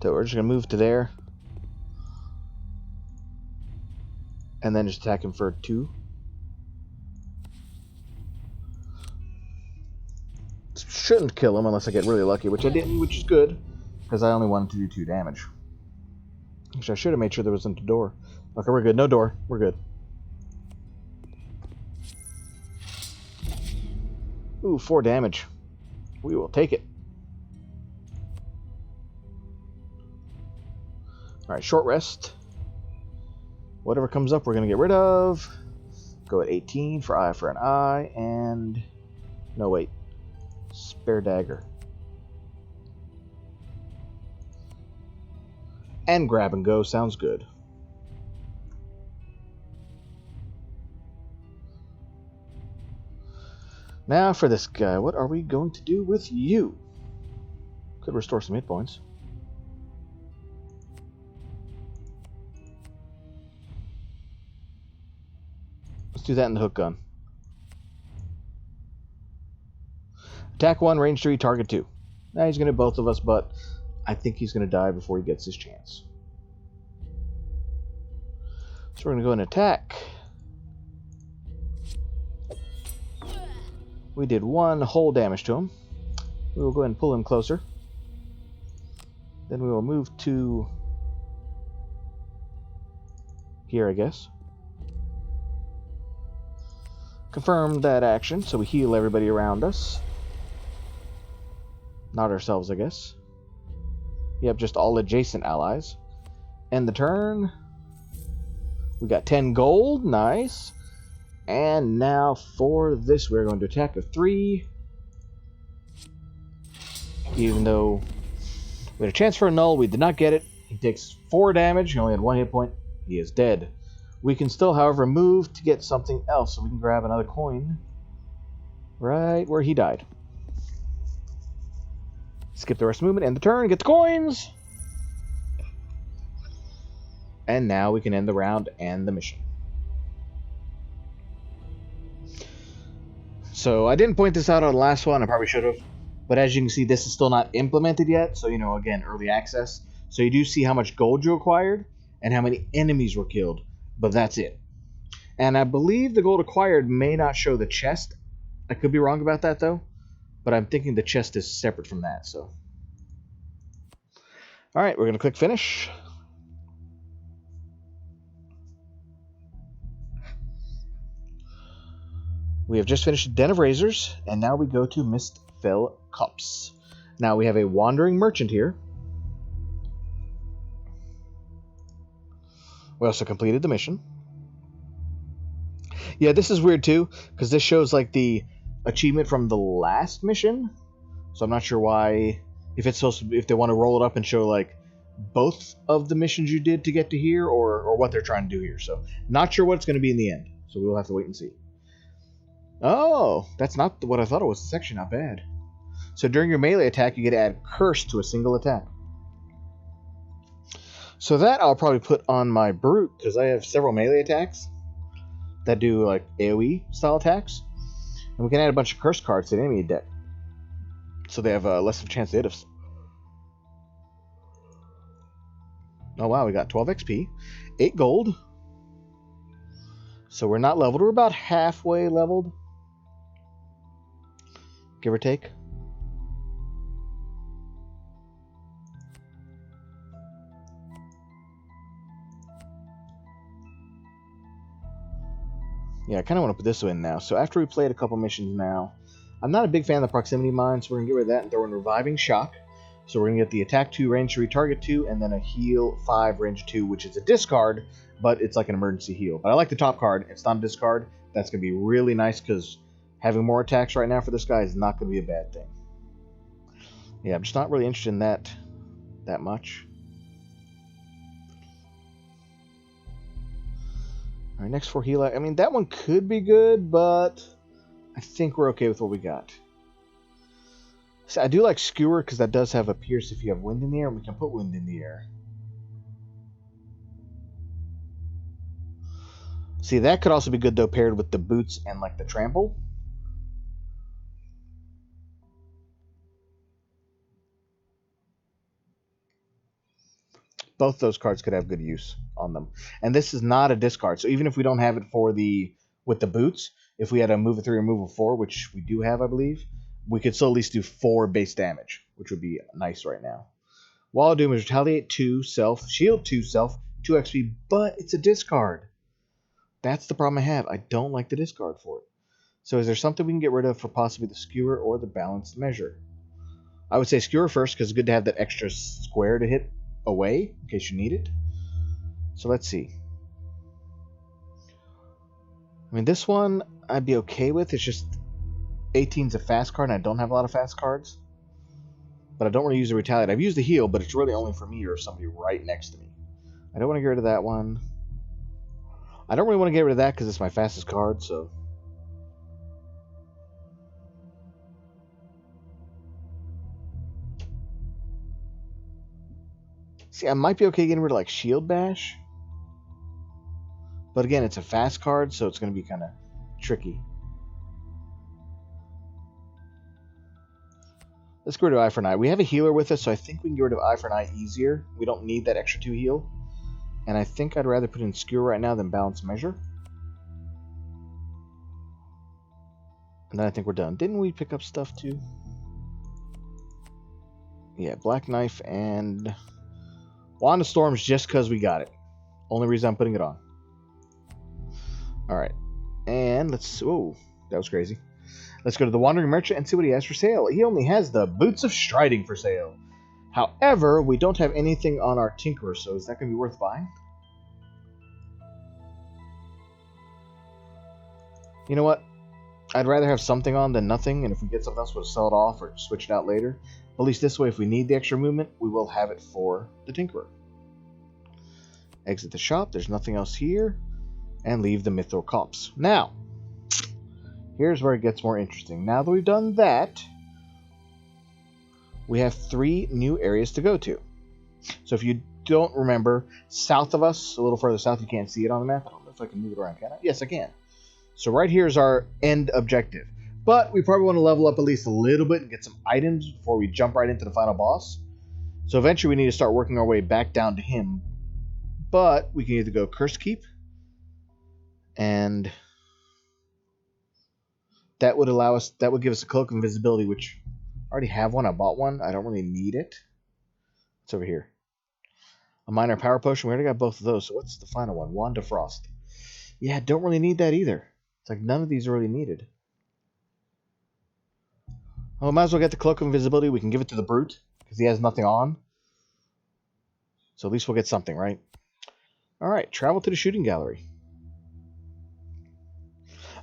S1: So we're just going to move to there. And then just attack him for 2. Shouldn't kill him unless I get really lucky, which I didn't, which is good. Because I only wanted to do 2 damage. Which I should have made sure there wasn't a door. Okay, we're good. No door. We're good. Ooh, 4 damage. We will take it. Alright, short rest. Whatever comes up, we're going to get rid of. Go at 18 for eye for an eye. And... no, wait. Spare dagger. And grab and go. Sounds good. Now for this guy. What are we going to do with you? Could restore some hit points. Let's do that in the hook gun. Attack 1, range 3, target 2. Now he's going to hit both of us, but I think he's going to die before he gets his chance. So we're going to go and attack. We did 1 whole damage to him. We will go ahead and pull him closer. Then we will move to here, I guess. Confirm that action, so we heal everybody around us. Not ourselves, I guess. Yep, just all adjacent allies. End the turn. We got 10 gold. Nice. And now for this, we're going to attack a 3. Even though we had a chance for a null, we did not get it. He takes 4 damage. He only had 1 hit point. He is dead. We can still, however, move to get something else. So we can grab another coin right where he died. Skip the rest of the movement, end the turn, get the coins! And now we can end the round and the mission. So I didn't point this out on the last one, I probably should have. But as you can see, this is still not implemented yet. So, again, early access. So you do see how much gold you acquired and how many enemies were killed. But that's it. And I believe the gold acquired may not show the chest. I could be wrong about that, though. But I'm thinking the chest is separate from that, so. Alright, we're going to click finish. We have just finished Den of Razors, and now we go to Mistfell Copse. Now we have a wandering merchant here. We also completed the mission. Yeah, this is weird too, because this shows like the achievement from the last mission. So I'm not sure why, if it's supposed to, if they want to roll it up and show like both of the missions you did to get to here, or what they're trying to do here. So not sure what it's going to be in the end. So we'll have to wait and see. Oh, that's not what I thought it was. It's actually not bad. So during your melee attack, you get to add Curse to a single attack. So that I'll probably put on my Brute, because I have several melee attacks that do like AoE style attacks. And we can add a bunch of Curse cards to the enemy deck. So they have less of a chance to hit us. Oh wow, we got 12 XP, 8 gold. So we're not leveled, we're about halfway leveled. Give or take. Yeah, I kind of want to put this in now. So after we played a couple missions now, I'm not a big fan of the proximity mine, so we're going to get rid of that and throw in Reviving Shock. So we're going to get the attack 2, range 3, target 2, and then a heal 5, range 2, which is a discard, but it's like an emergency heal. But I like the top card. It's not a discard. That's going to be really nice because having more attacks right now for this guy is not going to be a bad thing. Yeah, I'm just not really interested in that much. Alright, next for heal. I mean, that one could be good, but I think we're okay with what we got. So I do like Skewer because that does have a pierce if you have wind in the air, and we can put wind in the air. See, that could also be good though paired with the boots and like the trample. Both those cards could have good use on them. And this is not a discard, so even if we don't have it for with the boots, if we had a move a 3 or move a 4, which we do have, I believe, we could still at least do 4 base damage, which would be nice right now. Wall of Doom is Retaliate 2, Self, Shield 2, Self, 2 XP, but it's a discard. That's the problem I have. I don't like the discard for it. So is there something we can get rid of for possibly the Skewer or the Balanced Measure? I would say Skewer first, because it's good to have that extra square to hit away in case you need it. So let's see. I mean, this one I'd be okay with. It's just 18's a fast card, and I don't have a lot of fast cards. But I don't want to use the Retaliate. I've used the heal, but it's really only for me or somebody right next to me. I don't want to get rid of that one. I don't really want to get rid of that because it's my fastest card, so. See, I might be okay getting rid of like Shield Bash. But again, it's a fast card, so it's going to be kind of tricky. Let's get rid of Eye for an Eye. We have a healer with us, so I think we can get rid of Eye for an Eye easier. We don't need that extra 2 heal. And I think I'd rather put in Skewer right now than Balanced Measure. And then I think we're done. Didn't we pick up stuff too? Yeah, Black Knife and Wand of Storms just because we got it. Only reason I'm putting it on. Alright. And let's... Oh, that was crazy. Let's go to the Wandering Merchant and see what he has for sale. He only has the Boots of Striding for sale. However, we don't have anything on our Tinkerer, so is that going to be worth buying? You know what? I'd rather have something on than nothing, and if we get something else, we'll sell it off or switch it out later. At least this way, if we need the extra movement, we will have it for the Tinkerer. Exit the shop, there's nothing else here, and leave the Mythor Copse. Now, here's where it gets more interesting. Now that we've done that, we have 3 new areas to go to. So if you don't remember, south of us, a little further south, you can't see it on the map. I don't know if I can move it around, can I? Yes, I can. So right here is our end objective. But we probably want to level up at least a little bit and get some items before we jump right into the final boss. So eventually we need to start working our way back down to him. But we can either go Curse Keep, and that would allow us, that would give us a Cloak of Invisibility, which I already have one. I bought one. I don't really need it. It's over here. A Minor Power Potion. We already got both of those. So what's the final one? Wand of Frost. Yeah, don't really need that either. It's like none of these are really needed. Well, might as well get the Cloak of Invisibility. We can give it to the Brute, because he has nothing on. So at least we'll get something, right? Alright, travel to the shooting gallery.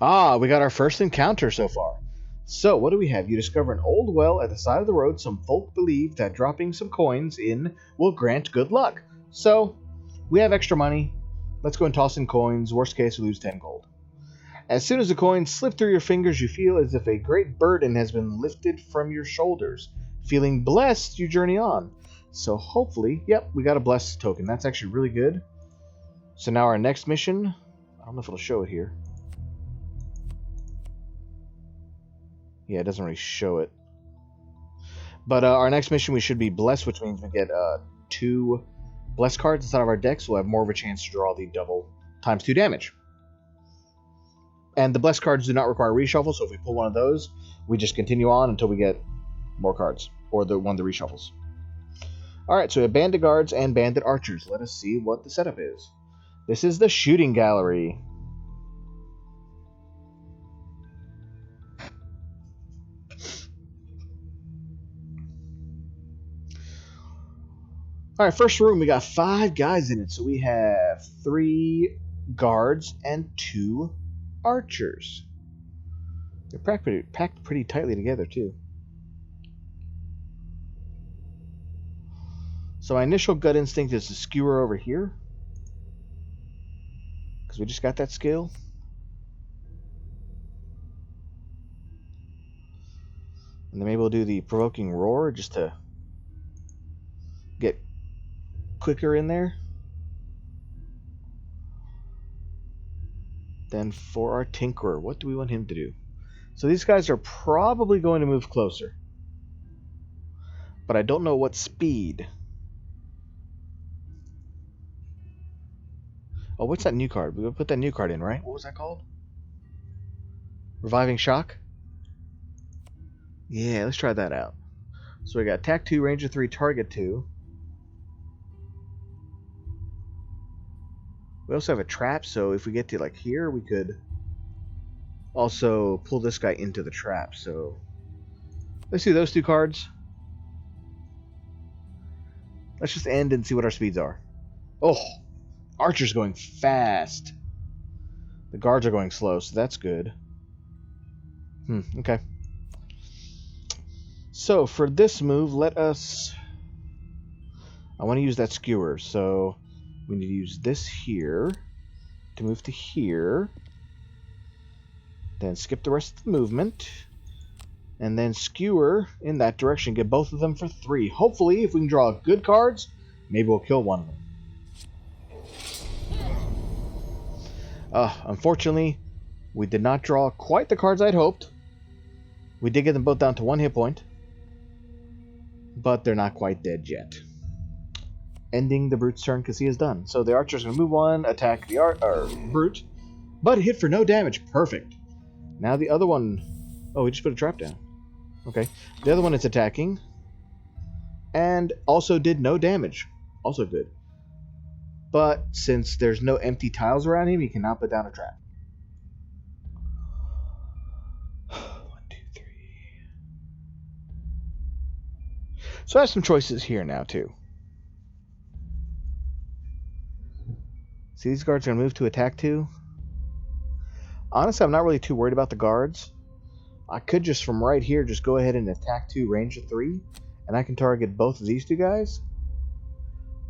S1: Ah, we got our first encounter so far. So, what do we have? You discover an old well at the side of the road. Some folk believe that dropping some coins in will grant good luck. So, we have extra money. Let's go and toss in coins. Worst case, we lose 10 gold. As soon as the coins slip through your fingers, you feel as if a great burden has been lifted from your shoulders. Feeling blessed, you journey on. So hopefully, yep, we got a blessed token. That's actually really good. So now our next mission, I don't know if it'll show it here. Yeah, it doesn't really show it. But our next mission, we should be blessed, which means we get 2 blessed cards inside of our deck, so we'll have more of a chance to draw the double ×2 damage. And the blessed cards do not require reshuffle, so if we pull one of those, we just continue on until we get more cards, or the one that reshuffles. Alright, so we have bandit guards and bandit archers. Let us see what the setup is. This is the shooting gallery. Alright, first room, we got 5 guys in it. So we have 3 guards and 2 archers. They're packed pretty tightly together, too. So my initial gut instinct is to skewer over here, because we just got that skill. And then maybe we'll do the provoking roar just to get quicker in there. Then for our Tinkerer, what do we want him to do? So these guys are probably going to move closer, but I don't know what speed. Oh, what's that new card? We would put that new card in, right? What was that called? Reviving Shock? Yeah, let's try that out. So we got attack 2, ranger 3, target 2. We also have a trap, so if we get to like here, we could also pull this guy into the trap. So let's do those 2 cards. Let's just end and see what our speeds are. Oh, Archer's going fast. The guards are going slow, so that's good. Okay. So for this move, let us... I want to use that skewer, so we need to use this here to move to here. Then skip the rest of the movement. And then skewer in that direction. Get both of them for 3. Hopefully, if we can draw good cards, maybe we'll kill one of them. Unfortunately, we did not draw quite the cards I'd hoped. We did get them both down to 1 hit point, but they're not quite dead yet. Ending the Brute's turn because he is done. So the Archer's going to move 1, attack the Brute, but hit for no damage. Perfect. Now the other one... Oh, we just put a trap down. Okay. The other one is attacking, and also did no damage. Also good. But since there's no empty tiles around him, he cannot put down a trap. 1, 2, 3. So I have some choices here now, too. See, these guards are going to move to attack 2. Honestly, I'm not really too worried about the guards. I could just from right here just go ahead and attack 2, range of 3, and I can target both of these two guys.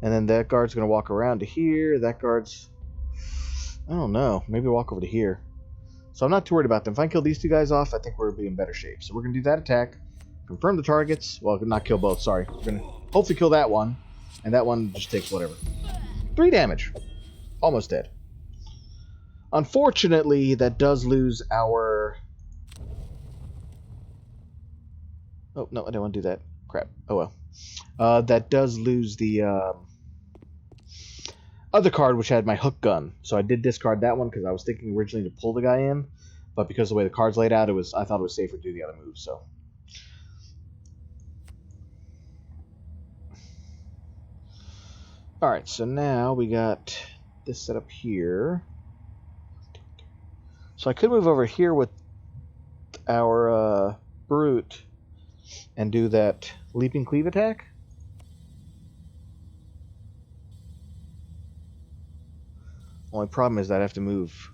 S1: And then that guard's going to walk around to here. That guard's... I don't know. Maybe walk over to here. So I'm not too worried about them. If I can kill these two guys off, I think we'll be in better shape. So we're going to do that attack. Confirm the targets. Well, not kill both, sorry. We're going to hopefully kill that one. And that one just takes whatever. 3 damage. Almost dead. Unfortunately, that does lose our... Oh, no, I didn't want to do that. Crap. Oh, well. That does lose the other card, which had my hook gun. So I did discard that one because I was thinking originally to pull the guy in. But because of the way the card's laid out, I thought it was safer to do the other move, so... Alright, so now we got this set up here. So I could move over here with our Brute and do that Leaping Cleave attack. Only problem is that I have to move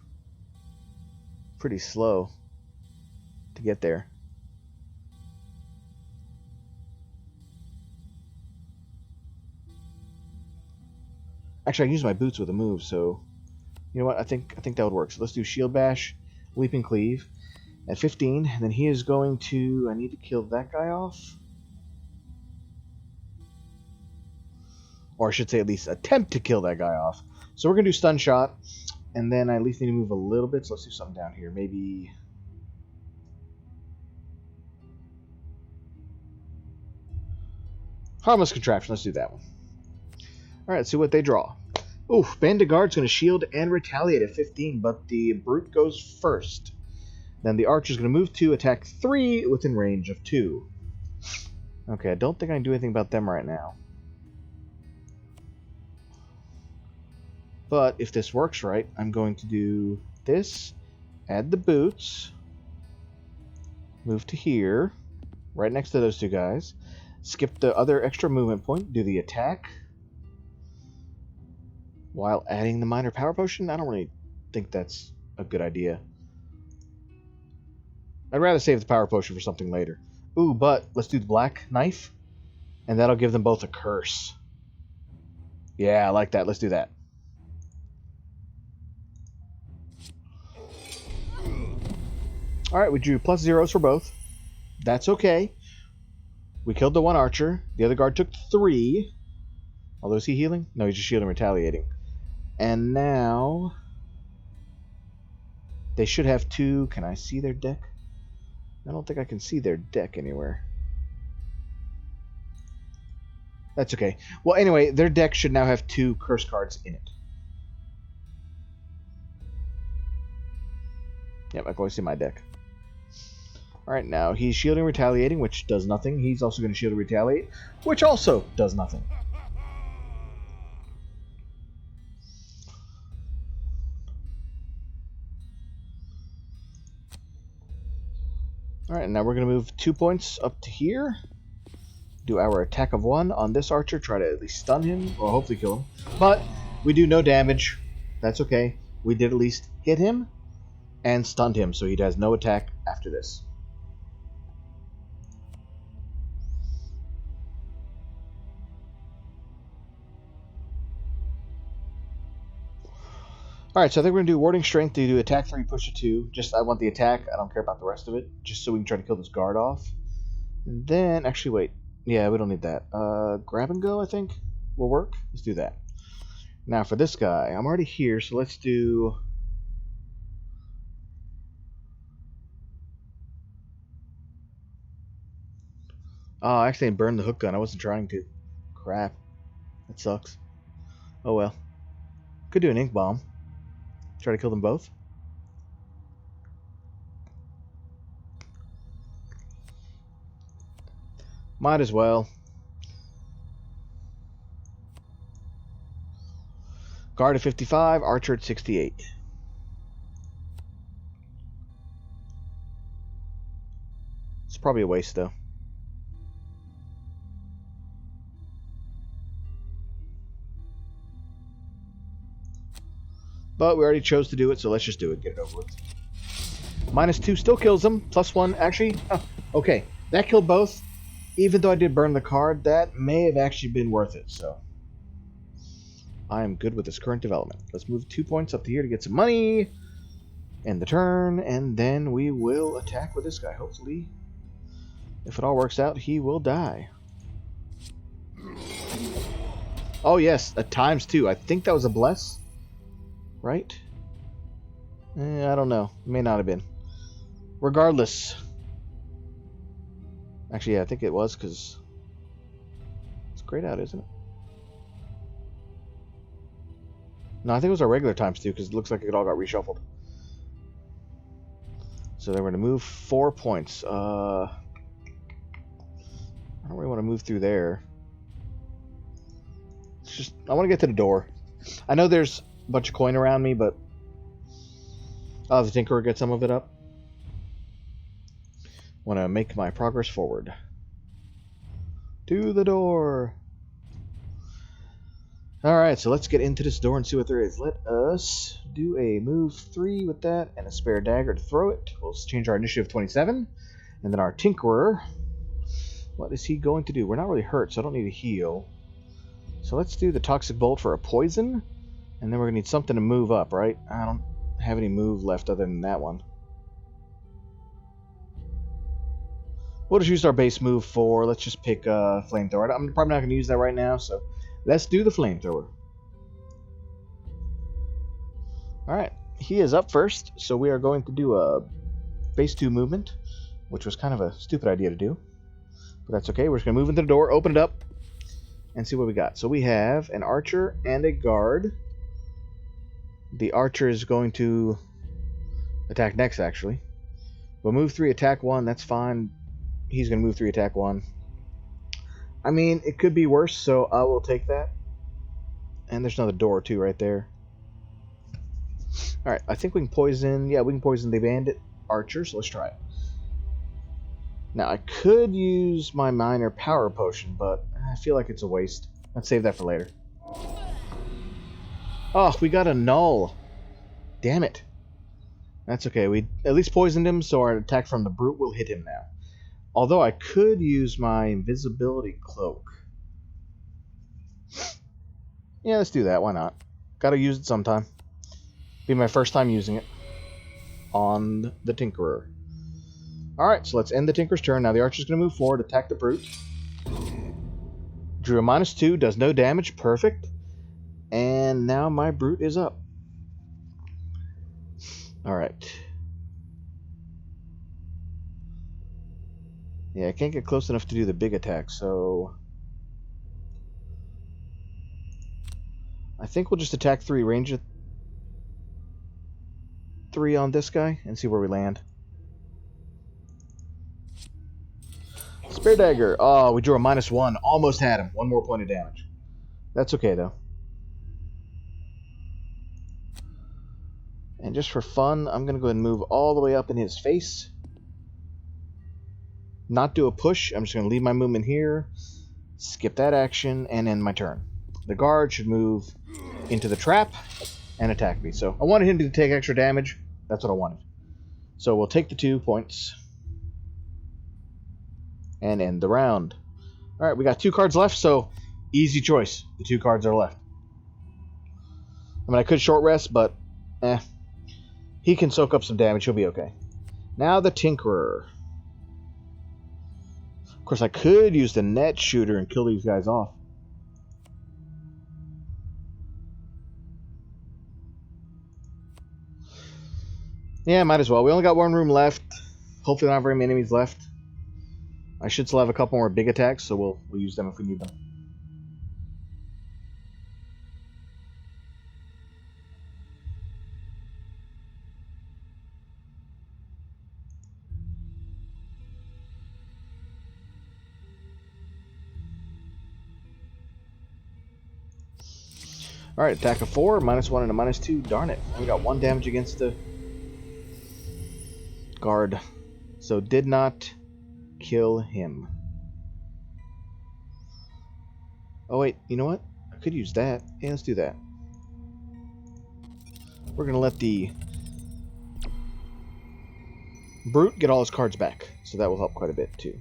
S1: pretty slow to get there. Actually, I can use my boots with a move, so you know what? I think that would work. So let's do Shield Bash, Leaping Cleave at 15, and then he is going to... I need to kill that guy off. Or I should say at least attempt to kill that guy off. So we're going to do Stun Shot, and then I at least need to move a little bit, so let's do something down here. Maybe... Harmless Contraption, let's do that one. Alright, let's see what they draw. Oof, Bandit Guard's going to shield and retaliate at 15, but the Brute goes first. Then the Archer's going to move 2, attack 3 within range of 2. Okay, I don't think I can do anything about them right now. But if this works right, I'm going to do this, add the boots, move to here, right next to those two guys, skip the other extra movement point, do the attack, while adding the minor power potion. I don't really think that's a good idea. I'd rather save the power potion for something later. Ooh, but let's do the black knife, and that'll give them both a curse. Yeah, I like that. Let's do that. Alright, we drew +0s for both. That's okay. We killed the one archer. The other guard took 3. Although, is he healing? No, he's just shielding and retaliating. And now... they should have 2. Can I see their deck? I don't think I can see their deck anywhere. That's okay. Well, anyway, their deck should now have 2 curse cards in it. Yep, I can only see my deck. Alright, now he's shielding retaliating, which does nothing. He's also going to shield and retaliate, which also does nothing. Alright, now we're going to move 2 points up to here. Do our attack of 1 on this archer. Try to at least stun him, or hopefully kill him. But we do no damage. That's okay. We did at least hit him and stunned him, so he has no attack after this. Alright, so I think we're going to do Warding Strength to do attack 3, push to 2. Just, I want the attack. I don't care about the rest of it. Just so we can try to kill this guard off. And then, actually, wait. Yeah, we don't need that. Grab and Go, I think, will work. Let's do that. Now, for this guy, I'm already here, so let's do... Oh, I accidentally burned the hook gun. I wasn't trying to. Crap. That sucks. Oh well. Could do an ink bomb. Try to kill them both. Might as well. Guard at 55, Archer at 68. It's probably a waste though. But we already chose to do it, so let's just do it. Get it over with. -2 still kills him. +1, actually. Okay, that killed both. Even though I did burn the card, that may have actually been worth it, so. I am good with this current development. Let's move 2 points up to here to get some money. End the turn, and then we will attack with this guy. Hopefully, if it all works out, he will die. Oh yes, a ×2. I think that was a bless, right? I don't know. May not have been. Regardless. Actually, yeah, I think it was, because it's grayed out, isn't it? No, I think it was our regular ×2, because it looks like it all got reshuffled. So then we're going to move 4 points. I don't really want to move through there. It's just, I want to get to the door. I know there's a bunch of coin around me, but I'll have the Tinkerer get some of it up. Want to make my progress forward. To the door. Alright, so let's get into this door and see what there is. Let us do a move 3 with that and a spare dagger to throw it. We'll change our initiative to 27. And then our Tinkerer. What is he going to do? We're not really hurt, so I don't need to heal. So let's do the Toxic Bolt for a poison. And then we're going to need something to move up, right? I don't have any move left other than that one. We'll just use our base move for, let's just pick Flamethrower. I'm probably not going to use that right now, so let's do the Flamethrower. Alright, he is up first, so we are going to do a base 2 movement, which was kind of a stupid idea to do. But that's okay, we're just going to move into the door, open it up, and see what we got. So we have an archer and a guard. The archer is going to attack next, actually. We'll move 3, attack 1, that's fine. He's going to move 3, attack 1. I mean, it could be worse, so I will take that. And there's another door, too, right there. Alright, I think we can poison... Yeah, we can poison the bandit archer, so let's try it. Now, I could use my minor power potion, but I feel like it's a waste. Let's save that for later. Oh, we got a null. Damn it. That's okay. We at least poisoned him, so our attack from the brute will hit him now. Although I could use my invisibility cloak. Yeah, let's do that. Why not? Gotta use it sometime. Be my first time using it on the Tinkerer. Alright, so let's end the Tinker's turn. Now the Archer's going to move forward, attack the brute. Drew a -2, does no damage. Perfect. And now my brute is up. Alright. Yeah, I can't get close enough to do the big attack, so... I think we'll just attack 3, range of 3 on this guy, and see where we land. Spare dagger. Oh, we drew a -1. Almost had him. 1 more point of damage. That's okay, though. And just for fun, I'm going to go ahead and move all the way up in his face. Not do a push. I'm just going to leave my movement here. Skip that action, and end my turn. The guard should move into the trap and attack me. So I wanted him to take extra damage. That's what I wanted. So we'll take the 2 points. And end the round. Alright, we got 2 cards left, so easy choice. The 2 cards are left. I mean, I could short rest, but he can soak up some damage. He'll be okay. Now the Tinkerer. Of course, I could use the net shooter and kill these guys off. Yeah, might as well. We only got 1 room left. Hopefully not very many enemies left. I should still have a couple more big attacks, so we'll use them if we need them. Alright, attack of 4, -1 and a -2. Darn it. We got 1 damage against the guard. So did not kill him. Oh wait, you know what? I could use that. Yeah, let's do that. We're gonna let the Brute, get all his cards back. So that will help quite a bit, too.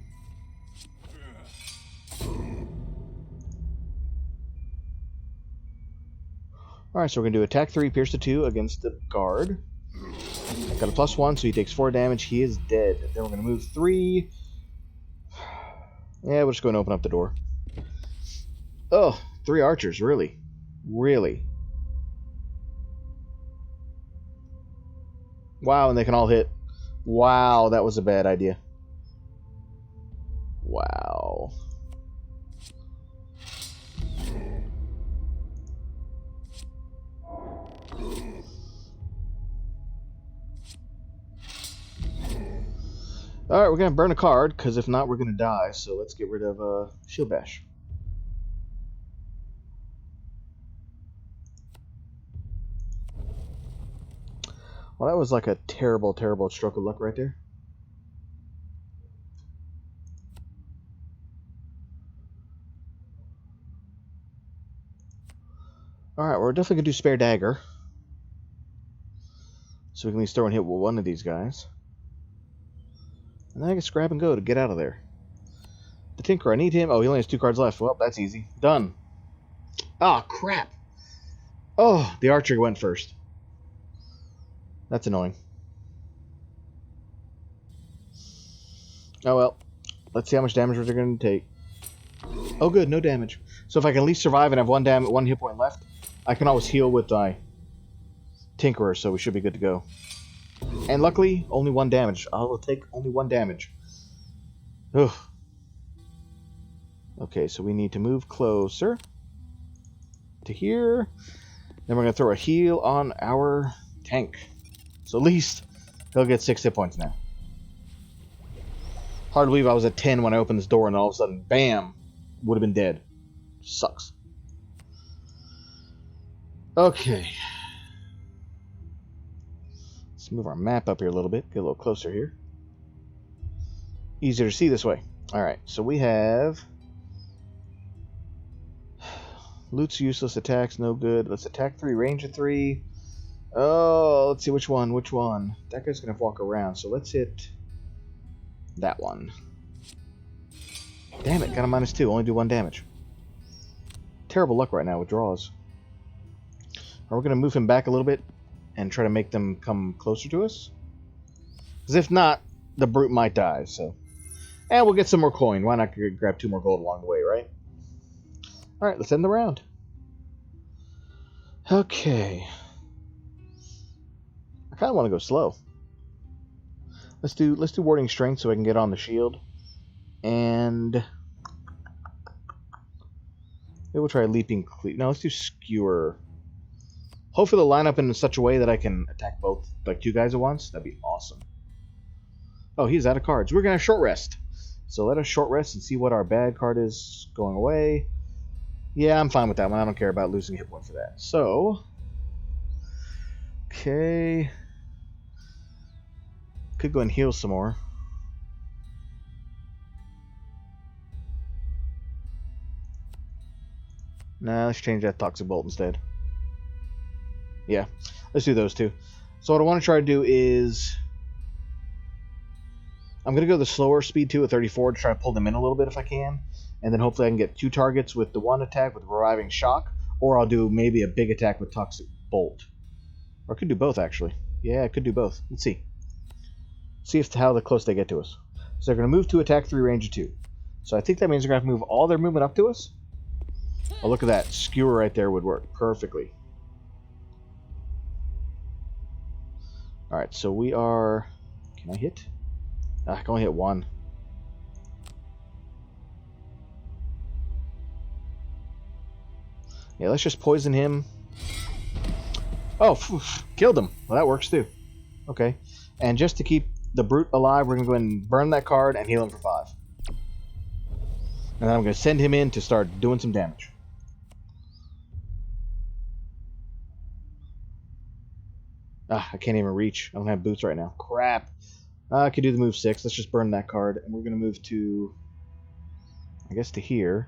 S1: Alright, so we're going to do attack 3, pierce to 2 against the guard. Got a +1, so he takes 4 damage. He is dead. Then we're going to move 3. Yeah, we're just going to open up the door. Oh, 3 archers, really? Really? Wow, and they can all hit. Wow, that was a bad idea. Wow. Alright, we're going to burn a card, because if not, we're going to die. So let's get rid of Shield Bash. Well, that was like a terrible, terrible stroke of luck right there. Alright, we're definitely going to do Spare Dagger. So we can at least throw and hit one of these guys. And then I guess grab and go to get out of there. The Tinker, I need him. Oh, he only has 2 cards left. Well, that's easy. Done. Ah, crap. Oh, the Archer went first. That's annoying. Oh, well. Let's see how much damage we're going to take. Oh, good. No damage. So if I can at least survive and have one hit point left, I can always heal with my Tinkerer, so we should be good to go. And luckily, only 1 damage. I'll take only 1 damage. Ugh. Okay, so we need to move closer to here. Then we're going to throw a heal on our tank. So at least he'll get 6 hit points now. Hard to believe I was at 10 when I opened this door and all of a sudden, bam, would have been dead. Sucks. Okay. Let's move our map up here a little bit. Get a little closer here. Easier to see this way. Alright, so we have... Loot's useless, attacks no good. Let's attack 3, range of 3. Oh, let's see which one. That guy's going to walk around, so let's hit that one. Damn it, got a -2. Only do 1 damage. Terrible luck right now with draws. We're going to move him back a little bit and try to make them come closer to us. Because if not, the Brute might die, so... And we'll get some more coin. Why not grab 2 more gold along the way, right? Alright, let's end the round. Okay. I kind of want to go slow. Let's do Warding Strength so I can get on the shield. And... maybe we'll try Leaping Cleave. No, let's do Skewer. Hopefully they'll line up in such a way that I can attack both, like 2 guys at once. That'd be awesome. Oh, he's out of cards. We're going to have short rest. So let us short rest and see what our bad card is going away. Yeah, I'm fine with that one. I don't care about losing a hit point for that. So, okay. Could go and heal some more. Nah, let's change that Toxic Bolt instead. Yeah, let's do those 2. So what I want to try to do is... I'm going to go the slower speed 2 at 34 to try to pull them in a little bit if I can. And then hopefully I can get 2 targets with the 1 attack with Reviving Shock. Or I'll do maybe a big attack with Toxic Bolt. Or I could do both, actually. Yeah, I could do both. Let's see. See how close they get to us. So they're going to move to attack 3, range of 2. So I think that means they're going to have to move all their movement up to us. Oh, look at that. Skewer right there would work perfectly. Alright, so we are... Can I hit? I can only hit 1. Yeah, let's just poison him. Oh, killed him. Well, that works too. Okay. And just to keep the Brute alive, we're going to go ahead and burn that card and heal him for 5. And then I'm going to send him in to start doing some damage. I can't even reach. I don't have boots right now. Crap. I could do the move 6. Let's just burn that card. And we're going to move to... I guess to here.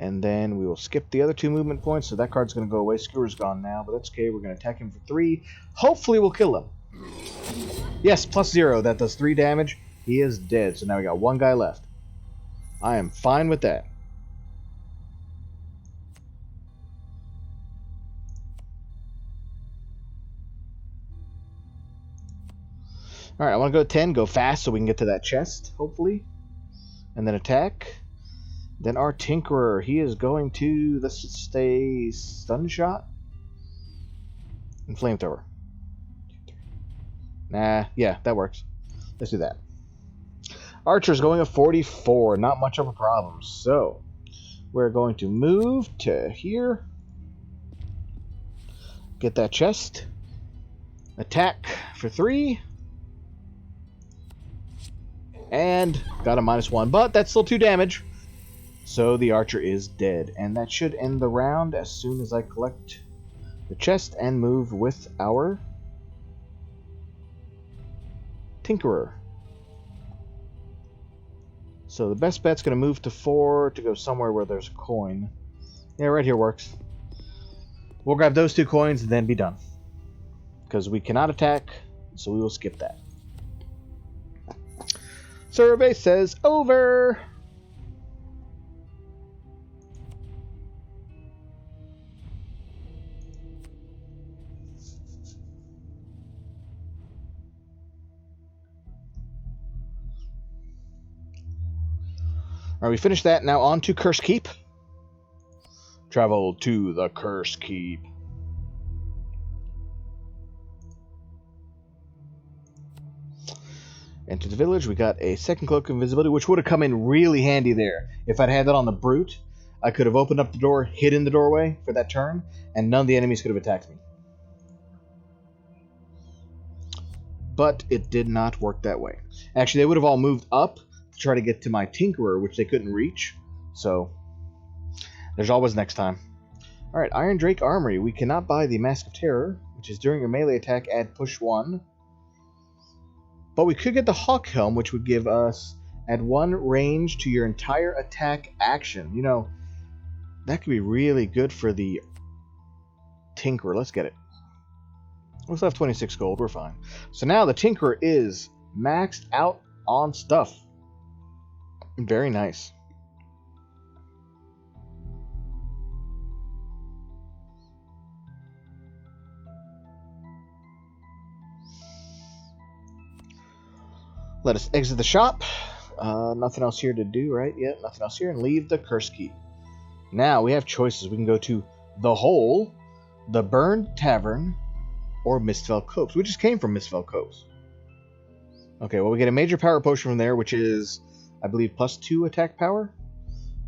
S1: And then we will skip the other 2 movement points, so that card's going to go away. Skewer's gone now, but that's okay. We're going to attack him for 3. Hopefully we'll kill him. Yes, +0. That does 3 damage. He is dead, so now we got 1 guy left. I am fine with that. Alright, I want to go 10, go fast so we can get to that chest, hopefully. And then attack. Then our Tinkerer, he is going to, let's just stay Stun Shot and Flamethrower. Nah, yeah, that works. Let's do that. Archer's going at 44, not much of a problem. So, we're going to move to here. Get that chest. Attack for 3. And got a -1, but that's still 2 damage. So the archer is dead, and that should end the round as soon as I collect the chest and move with our Tinkerer. So the best bet's going to move to 4 to go somewhere where there's a coin. Yeah, right here works. We'll grab those 2 coins and then be done. Because we cannot attack, so we will skip that. Survey says over! Alright, we finished that. Now on to Curse Keep. Travel to the Curse Keep. Enter the village. We got a second cloak of invisibility, which would have come in really handy there. If I'd had that on the Brute, I could have opened up the door, hid in the doorway for that turn, and none of the enemies could have attacked me. But it did not work that way. Actually, they would have all moved up to try to get to my Tinkerer, which they couldn't reach. So, there's always next time. Alright, Iron Drake Armory. We cannot buy the Mask of Terror, which is during your melee attack, add push 1. But we could get the Hawk Helm, which would give us add 1 range to your entire attack action. You know, that could be really good for the Tinkerer. Let's get it. We still have 26 gold. We're fine. So now the Tinkerer is maxed out on stuff. Very nice. Let us exit the shop. Nothing else here to do, right? Yeah, nothing else here. And leave the Curse Keep. Now we have choices. We can go to the Hole, the Burned Tavern, or Mistfell Copse. We just came from Mistfell Copse. Okay, well, we get a major power potion from there, which is, I believe, +2 attack power.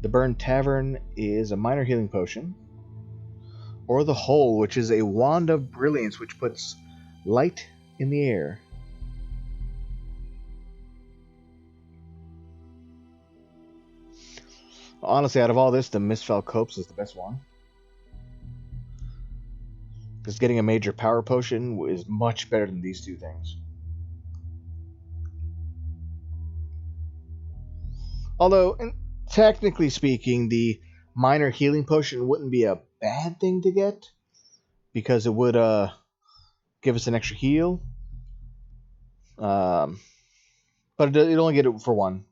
S1: The Burned Tavern is a minor healing potion. Or the Hole, which is a Wand of Brilliance, which puts light in the air. Honestly, out of all this, the Mistfell Copse is the best one. Because getting a major power potion is much better than these 2 things. Although, technically speaking, the minor healing potion wouldn't be a bad thing to get. Because it would give us an extra heal. But it only get it for one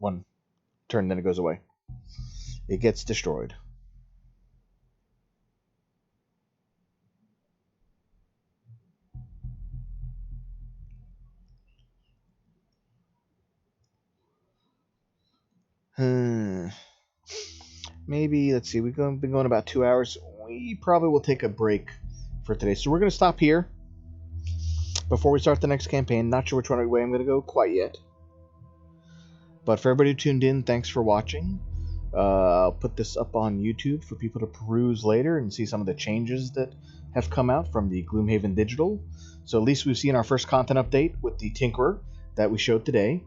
S1: turn, then it goes away. It gets destroyed. Maybe, let's see, we've been going about 2 hours. We probably will take a break for today. So we're going to stop here before we start the next campaign. Not sure which way I'm going to go quite yet. But for everybody who tuned in, thanks for watching. I'll put this up on YouTube for people to peruse later and see some of the changes that have come out from the Gloomhaven Digital. So at least we've seen our first content update with the Tinkerer that we showed today.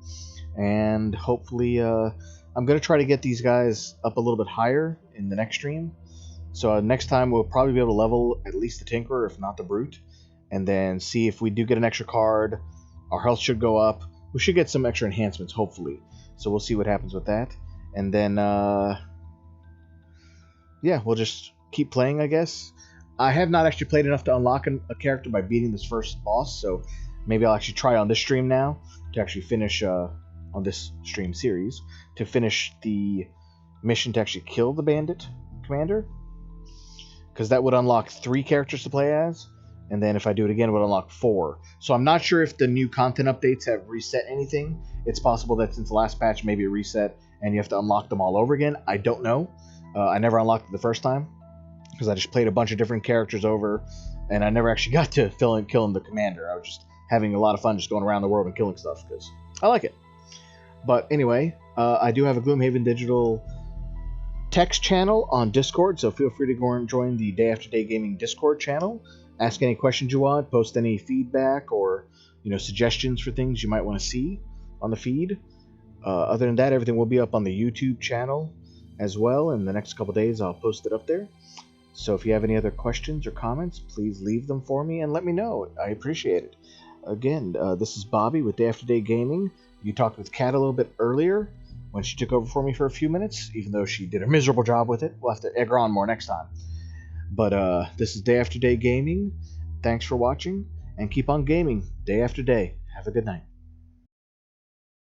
S1: And hopefully, I'm going to try to get these guys up a little bit higher in the next stream. So next time we'll probably be able to level at least the Tinkerer, if not the Brute. And then see if we do get an extra card. Our health should go up. We should get some extra enhancements, hopefully. So we'll see what happens with that. And then yeah, we'll just keep playing, I guess. I have not actually played enough to unlock a character by beating this first boss, so maybe I'll actually try on this stream now to actually finish on this stream series to finish the mission to actually kill the bandit commander, because that would unlock 3 characters to play as, and then if I do it again, it would unlock 4. So I'm not sure if the new content updates have reset anything. It's possible that since the last patch, maybe it reset and you have to unlock them all over again. I don't know. I never unlocked it the first time because I just played a bunch of different characters over, and I never actually got to killing the commander. I was just having a lot of fun just going around the world and killing stuff because I like it. But anyway, I do have a Gloomhaven Digital text channel on Discord, so feel free to go and join the Day After Day Gaming Discord channel. Ask any questions you want, post any feedback or suggestions for things you might want to see on the feed. Other than that, everything will be up on the YouTube channel as well. In the next couple days, I'll post it up there. So if you have any other questions or comments, please leave them for me and let me know. I appreciate it. Again, this is Bobby with Day After Day Gaming. You talked with Kat a little bit earlier when she took over for me for a few minutes, even though she did a miserable job with it. We'll have to egg her on more next time. But this is Day After Day Gaming. Thanks for watching, and keep on gaming day after day. Have a good night.